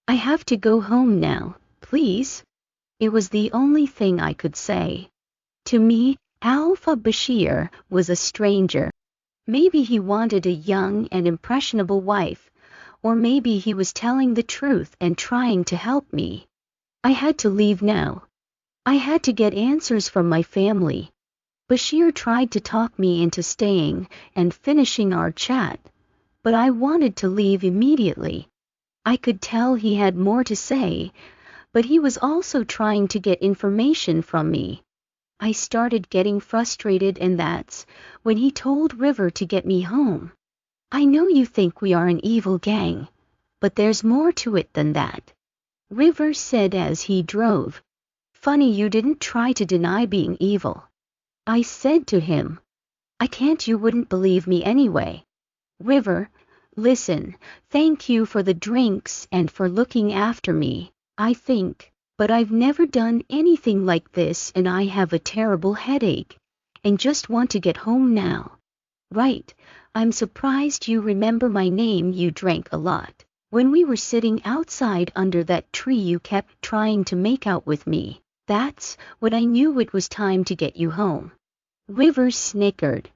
I have to go home now, please. It was the only thing I could say. To me, Alpha Bashir was a stranger. Maybe he wanted a young and impressionable wife, or maybe he was telling the truth and trying to help me. I had to leave now. I had to get answers from my family. Bashir tried to talk me into staying and finishing our chat, but I wanted to leave immediately. I could tell he had more to say, but he was also trying to get information from me. I started getting frustrated, and that's when he told River to get me home. I know you think we are an evil gang, but there's more to it than that, River said as he drove. Funny you didn't try to deny being evil, I said to him. I can't, you wouldn't believe me anyway. River, listen, thank you for the drinks and for looking after me, I think, but I've never done anything like this and I have a terrible headache, and just want to get home now. Right, I'm surprised you remember my name. You drank a lot. When we were sitting outside under that tree you kept trying to make out with me. That's when I knew it was time to get you home. River snickered.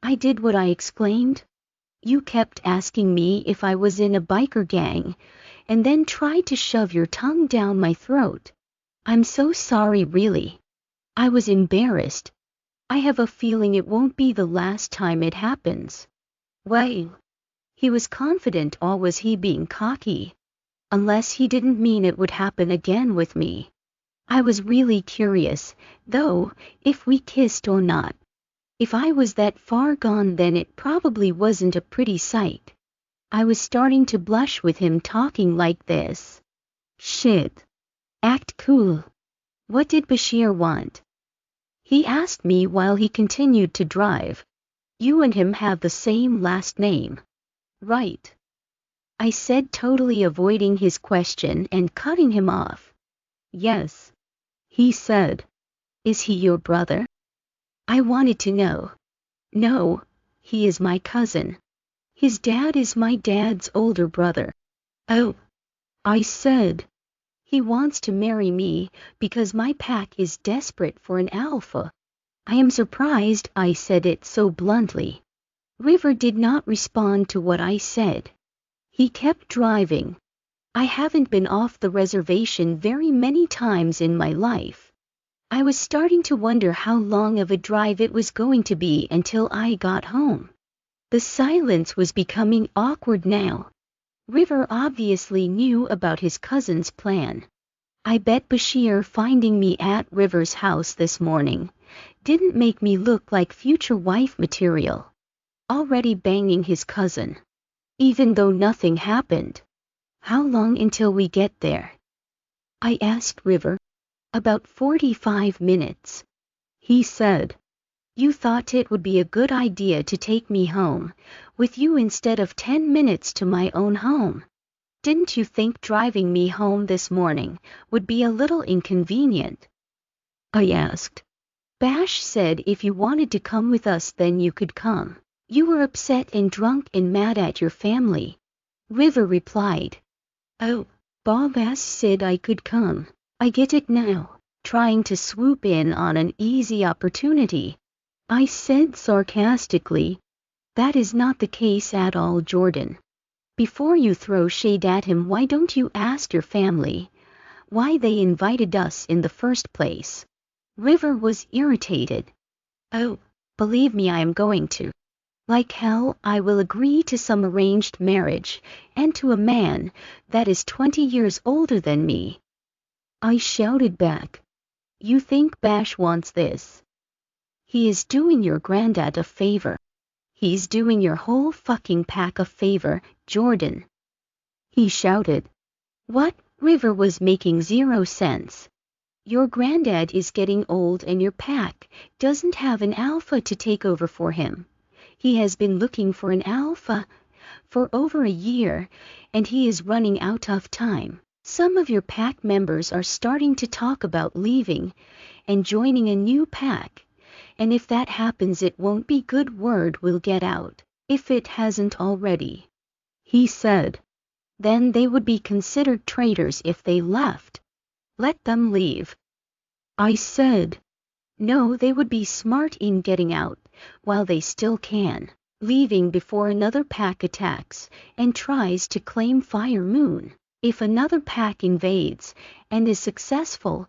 I did what? I exclaimed. You kept asking me if I was in a biker gang, and then tried to shove your tongue down my throat. I'm so sorry, really. I was embarrassed. I have a feeling it won't be the last time it happens. Well, he was confident, or was he being cocky? Unless he didn't mean it would happen again with me. I was really curious, though, if we kissed or not. If I was that far gone, then it probably wasn't a pretty sight. I was starting to blush with him talking like this. Shit. Act cool. What did Bashir want? He asked me while he continued to drive. You and him have the same last name, right? I said, totally avoiding his question and cutting him off. Yes, he said. Is he your brother? I wanted to know. No, he is my cousin. His dad is my dad's older brother. Oh, I said. He wants to marry me because my pack is desperate for an alpha. I am surprised I said it so bluntly. River did not respond to what I said. He kept driving. I haven't been off the reservation very many times in my life. I was starting to wonder how long of a drive it was going to be until I got home. The silence was becoming awkward now. River obviously knew about his cousin's plan. I bet Bashir finding me at River's house this morning didn't make me look like future wife material. Already banging his cousin. Even though nothing happened. How long until we get there? I asked River. About 45 minutes. He said. You thought it would be a good idea to take me home with you instead of 10 minutes to my own home. Didn't you think driving me home this morning would be a little inconvenient? I asked. Bash said if you wanted to come with us then you could come. You were upset and drunk and mad at your family. River replied. Oh, Bob said I could come. I get it now, trying to swoop in on an easy opportunity. I said sarcastically. That is not the case at all, Jordan. Before you throw shade at him, why don't you ask your family why they invited us in the first place? River was irritated. Oh, believe me, I am going to. Like hell, I will agree to some arranged marriage, and to a man that is 20 years older than me. I shouted back. You think Bash wants this? He is doing your granddad a favor. He's doing your whole fucking pack a favor, Jordan. He shouted. What? River was making zero sense. Your granddad is getting old and your pack doesn't have an alpha to take over for him. He has been looking for an alpha for over a year, and he is running out of time. Some of your pack members are starting to talk about leaving and joining a new pack, and if that happens it won't be good. Word will get out, if it hasn't already. He said. Then they would be considered traitors if they left. Let them leave. I said. No, they would be smart in getting out while they still can, leaving before another pack attacks and tries to claim Fire Moon. If another pack invades and is successful,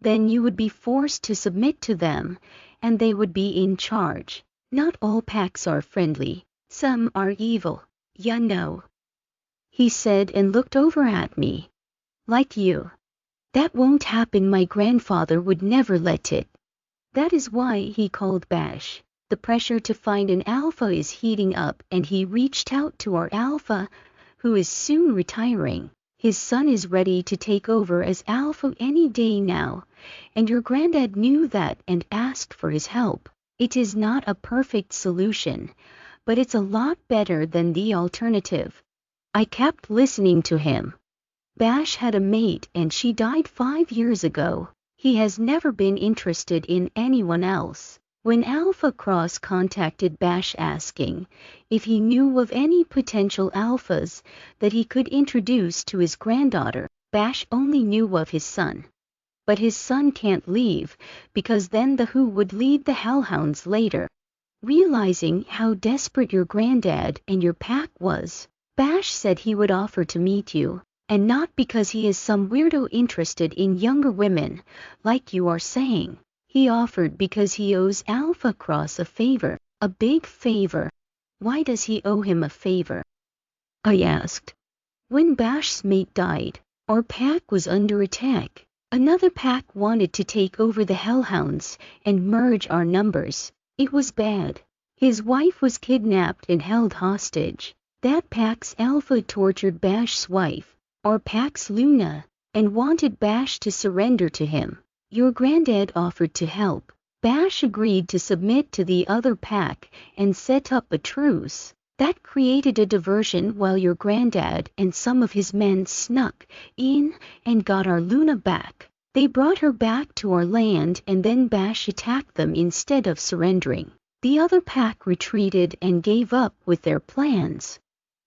then you would be forced to submit to them, and they would be in charge. Not all packs are friendly, some are evil, you know, he said and looked over at me. Like you. That won't happen. My grandfather would never let it. That is why he called Bash. The pressure to find an alpha is heating up, and he reached out to our alpha, who is soon retiring. His son is ready to take over as alpha any day now, and your granddad knew that and asked for his help. It is not a perfect solution, but it's a lot better than the alternative. I kept listening to him. Bash had a mate and she died 5 years ago. He has never been interested in anyone else. When Alpha Cross contacted Bash asking if he knew of any potential alphas that he could introduce to his granddaughter, Bash only knew of his son. But his son can't leave, because then the Who would lead the Hellhounds later. Realizing how desperate your granddad and your pack was, Bash said he would offer to meet you, and not because he is some weirdo interested in younger women, like you are saying. He offered because he owes Alpha Cross a favor, a big favor. Why does he owe him a favor? I asked. When Bash's mate died, our pack was under attack. Another pack wanted to take over the Hellhounds and merge our numbers. It was bad. His wife was kidnapped and held hostage. That pack's alpha tortured Bash's wife, our pack's Luna, and wanted Bash to surrender to him. Your granddad offered to help. Bash agreed to submit to the other pack and set up a truce. That created a diversion while your granddad and some of his men snuck in and got our Luna back. They brought her back to our land and then Bash attacked them instead of surrendering. The other pack retreated and gave up with their plans.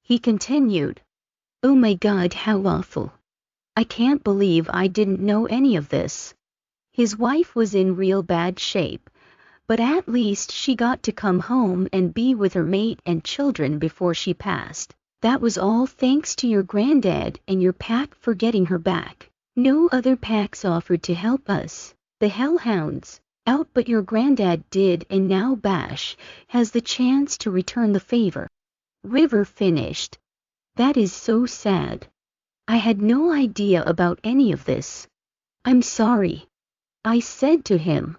He continued. Oh my God, how awful. I can't believe I didn't know any of this. His wife was in real bad shape, but at least she got to come home and be with her mate and children before she passed. That was all thanks to your granddad and your pack for getting her back. No other packs offered to help us. The Hellhounds out, but your granddad did, and now Bash has the chance to return the favor. River finished. That is so sad. I had no idea about any of this. I'm sorry, I said to him.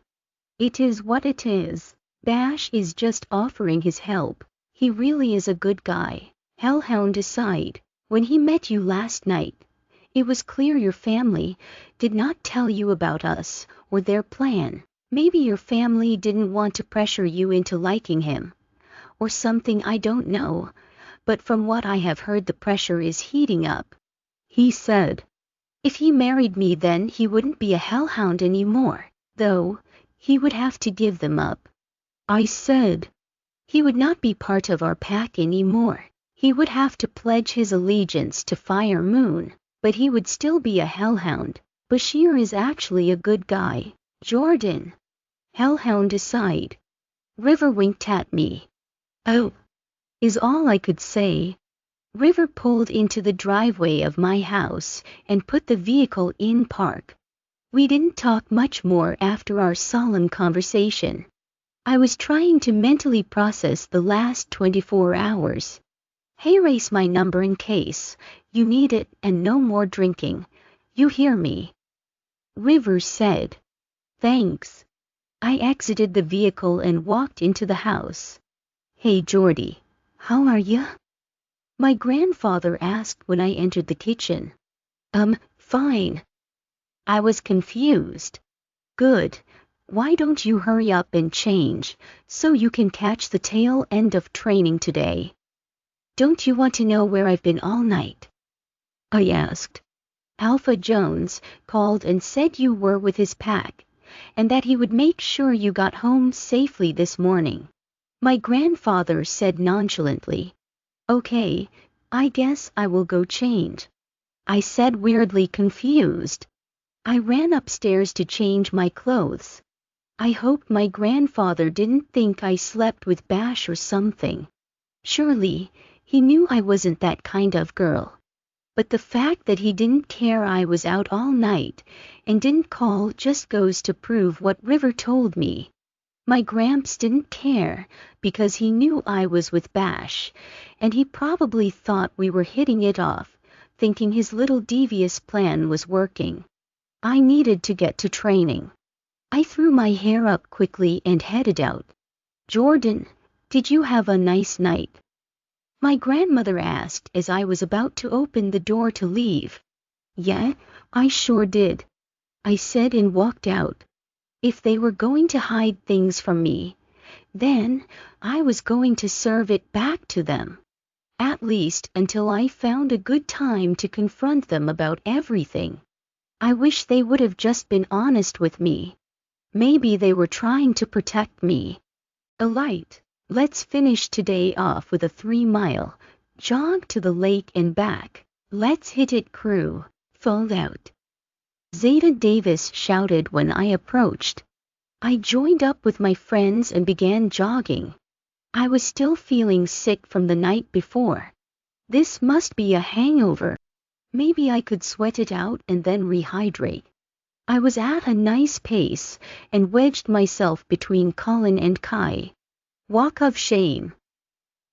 It is what it is. Bash is just offering his help. He really is a good guy. Hellhound aside, when he met you last night, it was clear your family did not tell you about us or their plan. Maybe your family didn't want to pressure you into liking him, or something, I don't know, but from what I have heard the pressure is heating up. He said. If he married me then he wouldn't be a Hellhound anymore, though he would have to give them up. I said. He would not be part of our pack anymore. He would have to pledge his allegiance to Fire Moon, but he would still be a Hellhound. Bashir is actually a good guy. Jordan. Hellhound aside. River winked at me. Oh, is all I could say. River pulled into the driveway of my house and put the vehicle in park. We didn't talk much more after our solemn conversation. I was trying to mentally process the last 24 hours. Hey, race my number in case you need it, and no more drinking. You hear me? River said. Thanks. I exited the vehicle and walked into the house. Hey Jordy, how are ya? My grandfather asked when I entered the kitchen. Fine. I was confused. Good. Why don't you hurry up and change, so you can catch the tail end of training today? Don't you want to know where I've been all night? I asked. Alpha Jones called and said you were with his pack, and that he would make sure you got home safely this morning. My grandfather said nonchalantly. Okay, I guess I will go change. I said, weirdly confused. I ran upstairs to change my clothes. I hoped my grandfather didn't think I slept with Bash or something. Surely, he knew I wasn't that kind of girl. But the fact that he didn't care I was out all night and didn't call just goes to prove what River told me. My Gramps didn't care because he knew I was with Bash, and he probably thought we were hitting it off, thinking his little devious plan was working. I needed to get to training. I threw my hair up quickly and headed out. Jordan, did you have a nice night? My grandmother asked as I was about to open the door to leave. Yeah, I sure did, I said and walked out. If they were going to hide things from me, then I was going to serve it back to them. At least until I found a good time to confront them about everything. I wish they would have just been honest with me. Maybe they were trying to protect me. Alight. Let's finish today off with a 3-mile jog to the lake and back. Let's hit it, crew. Fall out. Zeta Davis shouted when I approached. I joined up with my friends and began jogging. I was still feeling sick from the night before. This must be a hangover. Maybe I could sweat it out and then rehydrate. I was at a nice pace and wedged myself between Colin and Kai. Walk of shame,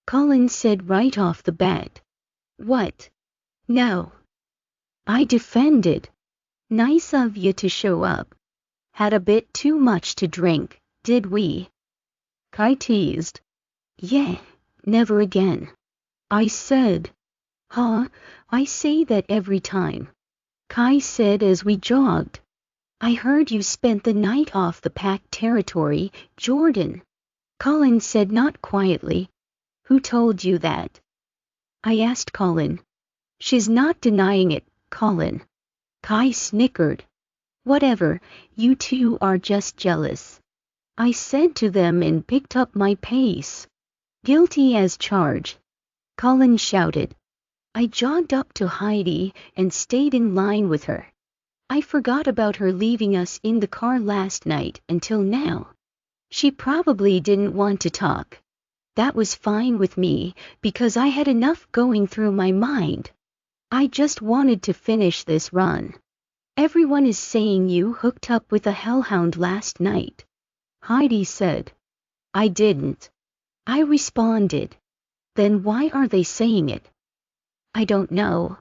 Colin said right off the bat. What? No. I defended. Nice of you to show up. Had a bit too much to drink, did we? Kai teased. Yeah, never again. I said. Huh, I say that every time. Kai said as we jogged. I heard you spent the night off the Pack territory, Jordan. Colin said not quietly. Who told you that? I asked Colin. She's not denying it, Colin. Kai snickered. Whatever, you two are just jealous. I said to them and picked up my pace. Guilty as charged. Colin shouted. I jogged up to Heidi and stayed in line with her. I forgot about her leaving us in the car last night until now. She probably didn't want to talk. That was fine with me because I had enough going through my mind. I just wanted to finish this run. Everyone is saying you hooked up with a hellhound last night, Heidi said. I didn't. I responded. Then why are they saying it? I don't know.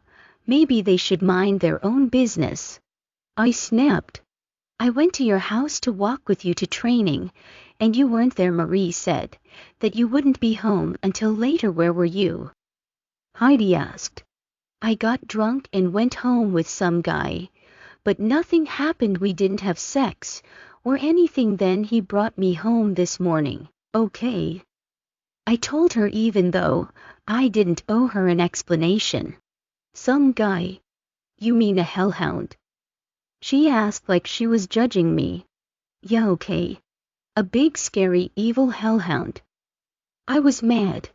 Maybe they should mind their own business. I snapped. I went to your house to walk with you to training, and you weren't there. Marie said that you wouldn't be home until later. Where were you? Heidi asked. I got drunk and went home with some guy, but nothing happened. We didn't have sex or anything. Then he brought me home this morning. Okay. I told her even though I didn't owe her an explanation. Some guy? You mean a hellhound? She asked like she was judging me. Yeah, okay. A big scary evil hellhound. I was mad.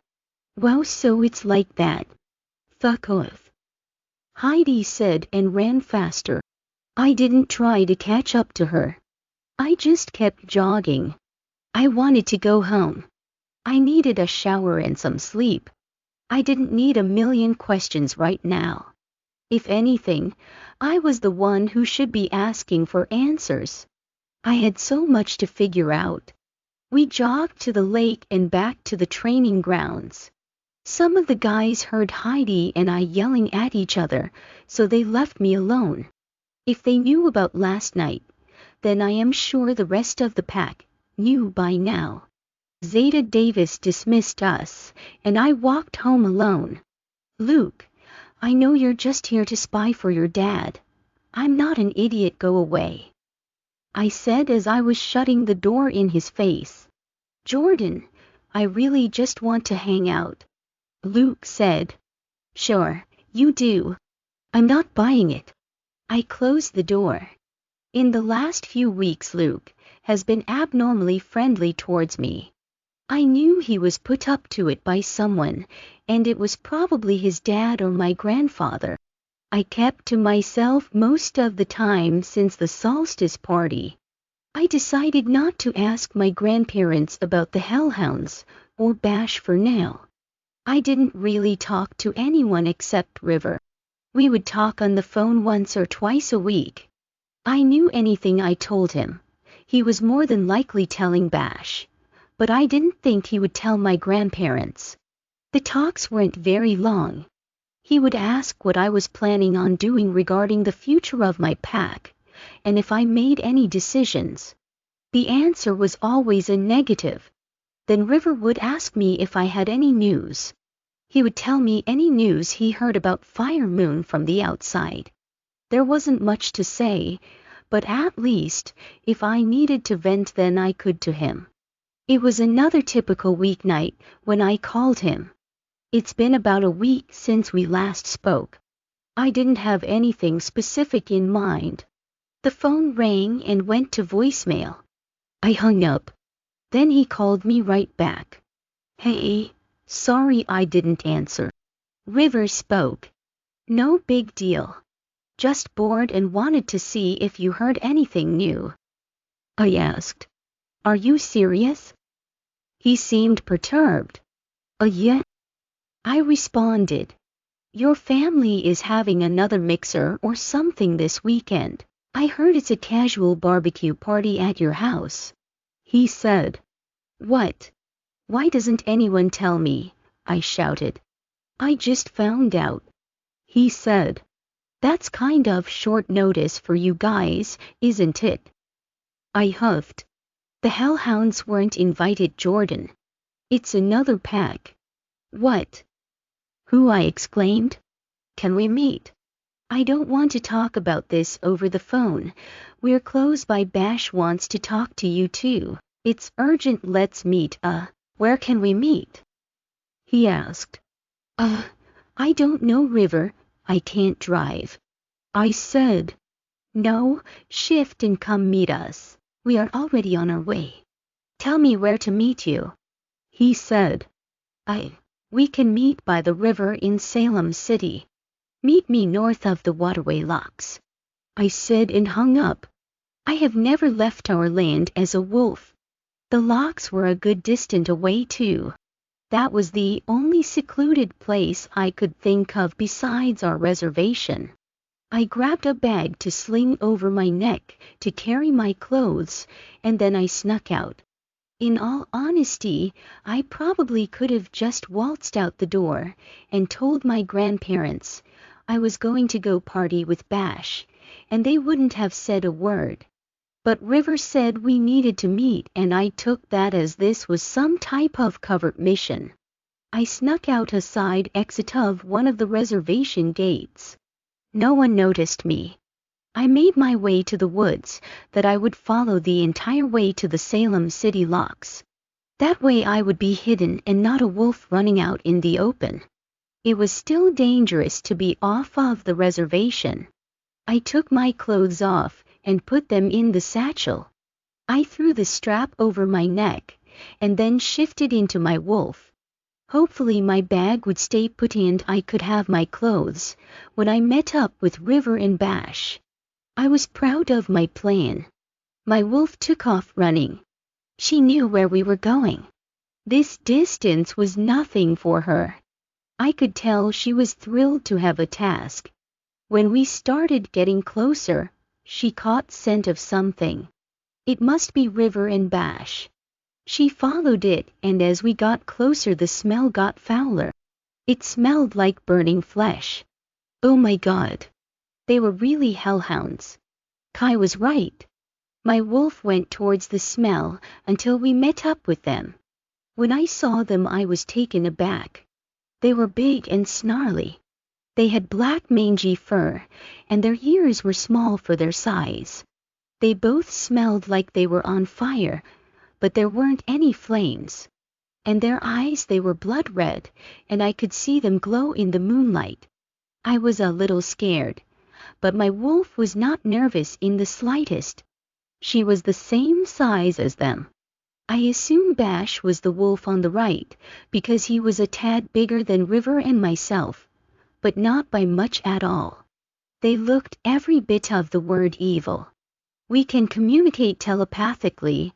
Wow, so it's like that. Fuck off. Heidi said and ran faster. I didn't try to catch up to her. I just kept jogging. I wanted to go home. I needed a shower and some sleep. I didn't need a million questions right now. If anything, I was the one who should be asking for answers. I had so much to figure out. We jogged to the lake and back to the training grounds. Some of the guys heard Heidi and I yelling at each other, so they left me alone. If they knew about last night, then I am sure the rest of the pack knew by now. Zeta Davis dismissed us, and I walked home alone. Luke, I know you're just here to spy for your dad. I'm not an idiot. Go away, I said as I was shutting the door in his face. Jordan, I really just want to hang out, Luke said. Sure, you do. I'm not buying it. I closed the door. In the last few weeks, Luke has been abnormally friendly towards me. I knew he was put up to it by someone, and it was probably his dad or my grandfather. I kept to myself most of the time since the solstice party. I decided not to ask my grandparents about the hellhounds or Bash for now. I didn't really talk to anyone except River. We would talk on the phone once or twice a week. I knew anything I told him, he was more than likely telling Bash, but I didn't think he would tell my grandparents. The talks weren't very long. He would ask what I was planning on doing regarding the future of my pack, and if I made any decisions. The answer was always a negative. Then River would ask me if I had any news. He would tell me any news he heard about Fire Moon from the outside. There wasn't much to say, but at least, if I needed to vent then I could to him. It was another typical weeknight when I called him. It's been about a week since we last spoke. I didn't have anything specific in mind. The phone rang and went to voicemail. I hung up. Then he called me right back. Hey, sorry I didn't answer. River spoke. No big deal. Just bored and wanted to see if you heard anything new. I asked. Are you serious? He seemed perturbed. Yeah. I responded. Your family is having another mixer or something this weekend. I heard it's a casual barbecue party at your house. He said. What? Why doesn't anyone tell me? I shouted. I just found out. He said. That's kind of short notice for you guys, isn't it? I huffed. The Hellhounds weren't invited, Jordan. It's another pack. What? Who? I exclaimed. Can we meet? I don't want to talk about this over the phone. We're close by. Bash wants to talk to you too. It's urgent. Let's meet. Where can we meet? He asked. I don't know, River. I can't drive. I said. No, shift and come meet us. We are already on our way. Tell me where to meet you. He said. We can meet by the river in Salem City. Meet me north of the Waterway Locks. I said and hung up. I have never left our land as a wolf. The locks were a good distance away too. That was the only secluded place I could think of besides our reservation. I grabbed a bag to sling over my neck to carry my clothes, and then I snuck out. In all honesty, I probably could have just waltzed out the door and told my grandparents I was going to go party with Bash, and they wouldn't have said a word. But River said we needed to meet, and I took that as this was some type of covert mission. I snuck out a side exit of one of the reservation gates. No one noticed me. I made my way to the woods that I would follow the entire way to the Salem City Locks. That way I would be hidden and not a wolf running out in the open. It was still dangerous to be off of the reservation. I took my clothes off and put them in the satchel. I threw the strap over my neck and then shifted into my wolf. Hopefully my bag would stay put and I could have my clothes when I met up with River and Bash. I was proud of my plan. My wolf took off running. She knew where we were going. This distance was nothing for her. I could tell she was thrilled to have a task. When we started getting closer, she caught scent of something. It must be River and Bash. She followed it, and as we got closer the smell got fouler. It smelled like burning flesh. Oh my God. They were really hellhounds. Kai was right. My wolf went towards the smell until we met up with them. When I saw them I was taken aback. They were big and snarly. They had black mangy fur, and their ears were small for their size. They both smelled like they were on fire, but there weren't any flames. And their eyes, they were blood red, and I could see them glow in the moonlight. I was a little scared, but my wolf was not nervous in the slightest. She was the same size as them. I assume Bash was the wolf on the right, because he was a tad bigger than River and myself, but not by much at all. They looked every bit of the word evil. We can communicate telepathically,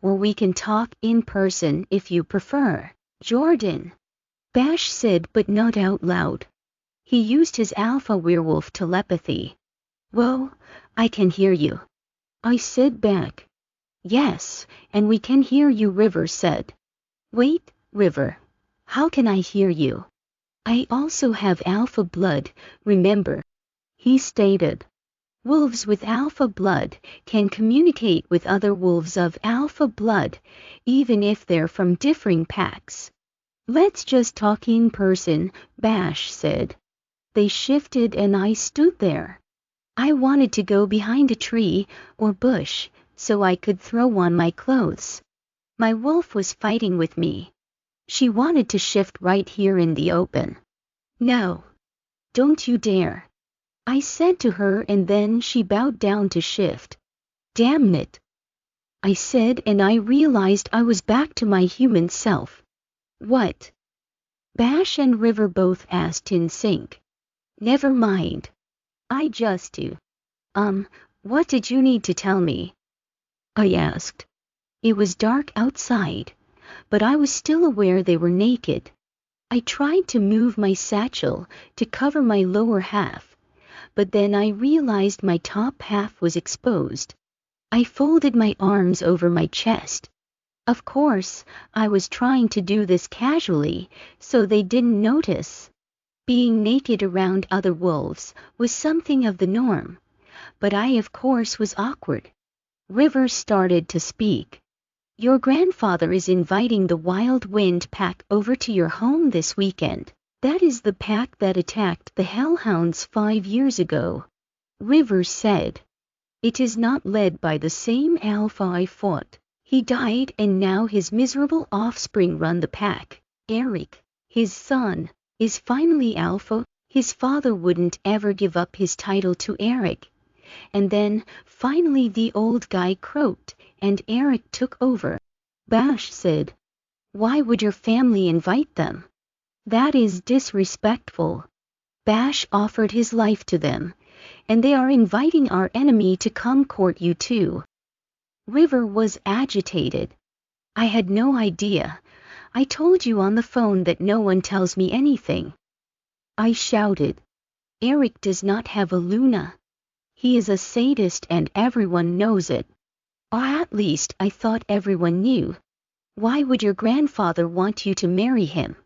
or we can talk in person if you prefer, Jordan. Bash said, but not out loud. He used his alpha werewolf telepathy. "Whoa, I can hear you," I said back. "Yes, and we can hear you," River said. "Wait, River. How can I hear you? I also have alpha blood, remember?" he stated. "Wolves with alpha blood can communicate with other wolves of alpha blood, even if they're from differing packs." "Let's just talk in person," Bash said. They shifted and I stood there. I wanted to go behind a tree or bush so I could throw on my clothes. My wolf was fighting with me. She wanted to shift right here in the open. "No. Don't you dare," I said to her, and then she bowed down to shift. "Damn it," I said, and I realized I was back to my human self. "What?" Bash and River both asked in sync. "Never mind. I just do. What did you need to tell me?" I asked. It was dark outside, but I was still aware they were naked. I tried to move my satchel to cover my lower half, but then I realized my top half was exposed. I folded my arms over my chest. Of course, I was trying to do this casually, so they didn't notice. Being naked around other wolves was something of the norm, but I of course was awkward. River started to speak. "Your grandfather is inviting the Wild Wind pack over to your home this weekend. That is the pack that attacked the Hellhounds 5 years ago," River said. "It is not led by the same alpha I fought. He died and now his miserable offspring run the pack. Eric, his son, is finally alpha. His father wouldn't ever give up his title to Eric. And then, finally the old guy croaked, and Eric took over." Bash said. "Why would your family invite them? That is disrespectful. Bash offered his life to them, and they are inviting our enemy to come court you too." River was agitated. "I had no idea. I told you on the phone that no one tells me anything." I shouted. "Eric does not have a Luna. He is a sadist and everyone knows it. Or at least I thought everyone knew. Why would your grandfather want you to marry him?"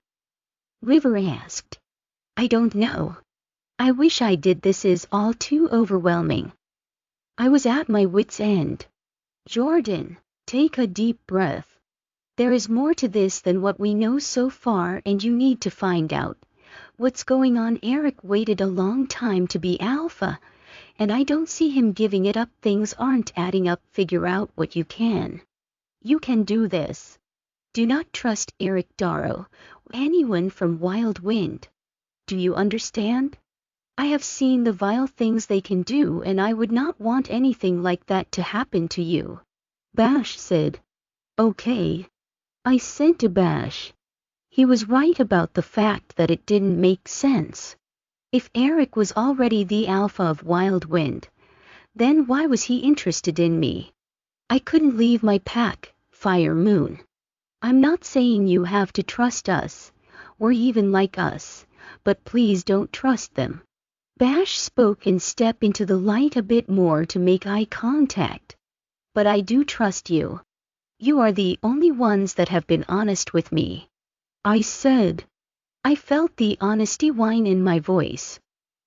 River asked. "I don't know. I wish I did. This is all too overwhelming." I was at my wit's end. "Jordan, take a deep breath. There is more to this than what we know so far, and you need to find out what's going on. Eric waited a long time to be alpha, and I don't see him giving it up. Things aren't adding up. Figure out what you can. You can do this. Do not trust Eric Darrow, or anyone from Wild Wind. Do you understand? I have seen the vile things they can do, and I would not want anything like that to happen to you." Bash said. "Okay," I said to Bash. He was right about the fact that it didn't make sense. If Eric was already the alpha of Wild Wind, then why was he interested in me? I couldn't leave my pack, Fire Moon. I'm not saying you have to trust us, or even like us, but please don't trust them." Bash spoke and stepped into the light a bit more to make eye contact. "But I do trust you. You are the only ones that have been honest with me," I said. I felt the honesty whine in my voice.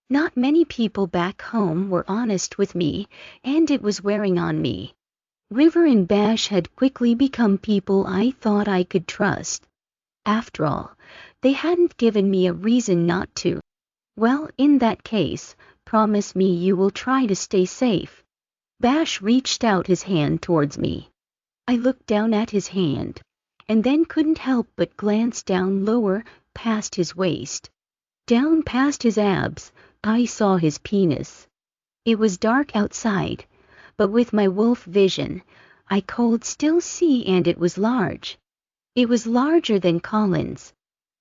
Not many people back home were honest with me, and it was wearing on me. River and Bash had quickly become people I thought I could trust. After all, they hadn't given me a reason not to. "Well, in that case, promise me you will try to stay safe." Bash reached out his hand towards me. I looked down at his hand, and then couldn't help but glance down lower, past his waist. Down past his abs, I saw his penis. It was dark outside, but with my wolf vision, I could still see, and it was large. It was larger than Colin's.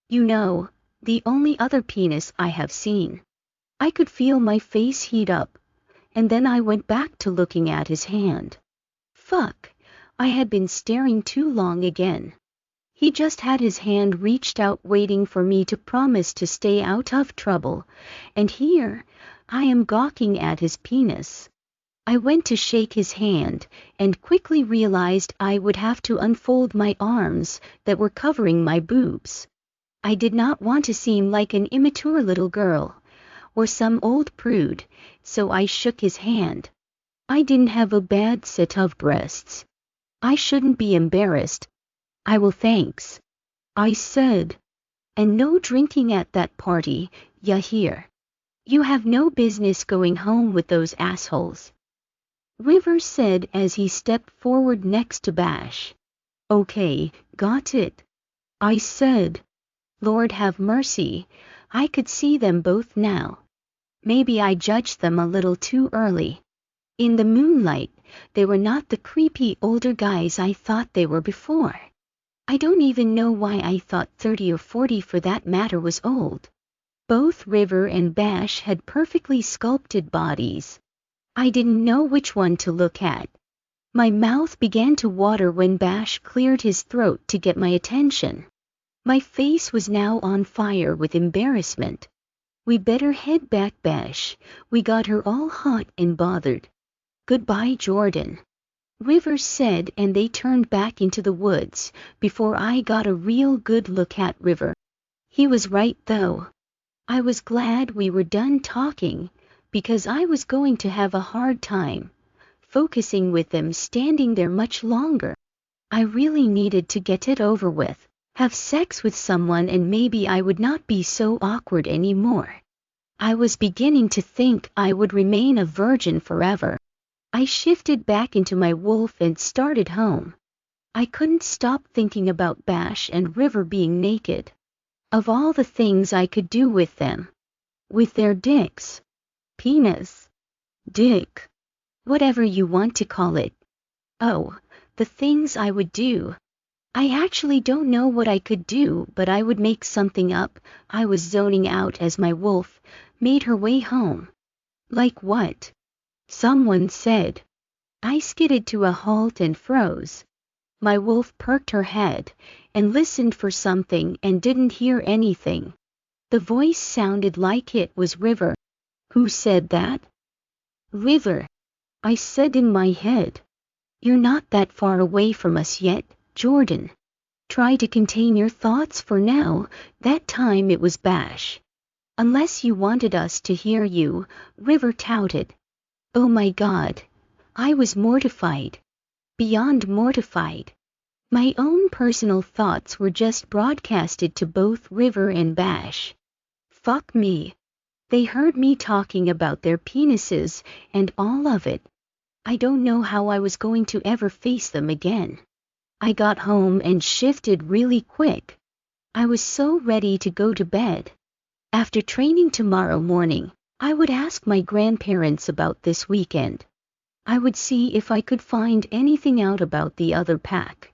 You know, the only other penis I have seen. I could feel my face heat up, and then I went back to looking at his hand. Fuck, I had been staring too long again. He just had his hand reached out waiting for me to promise to stay out of trouble, and here I am gawking at his penis. I went to shake his hand, and quickly realized I would have to unfold my arms that were covering my boobs. I did not want to seem like an immature little girl, or some old prude, so I shook his hand. I didn't have a bad set of breasts. I shouldn't be embarrassed. I will, thanks, I said. And no drinking at that party, ya hear? You have no business going home with those assholes, River said as he stepped forward next to Bash. Okay, got it, I said. Lord have mercy, I could see them both now. Maybe I judged them a little too early. In the moonlight, they were not the creepy older guys I thought they were before. I don't even know why I thought 30 or 40 for that matter was old. Both River and Bash had perfectly sculpted bodies. I didn't know which one to look at. My mouth began to water when Bash cleared his throat to get my attention. My face was now on fire with embarrassment. We better head back, Bash. We got her all hot and bothered. Goodbye, Jordan, River said, and they turned back into the woods before I got a real good look at River. He was right though. I was glad we were done talking, because I was going to have a hard time focusing with them standing there much longer. I really needed to get it over with, have sex with someone, and maybe I would not be so awkward anymore. I was beginning to think I would remain a virgin forever. I shifted back into my wolf and started home. I couldn't stop thinking about Bash and River being naked. Of all the things I could do with them. With their dicks. Penis. Dick. Whatever you want to call it. Oh, the things I would do. I actually don't know what I could do, but I would make something up. I was zoning out as my wolf made her way home. Like what? Someone said. I skidded to a halt and froze. My wolf perked her head and listened for something and didn't hear anything. The voice sounded like it was River. Who said that? River, I said in my head. You're not that far away from us yet, Jordan. Try to contain your thoughts for now. That time it was Bash. Unless you wanted us to hear you, River touted. Oh my God. I was mortified. Beyond mortified. My own personal thoughts were just broadcasted to both River and Bash. Fuck me. They heard me talking about their penises and all of it. I don't know how I was going to ever face them again. I got home and shifted really quick. I was so ready to go to bed. After training tomorrow morning, I would ask my grandparents about this weekend. I would see if I could find anything out about the other pack.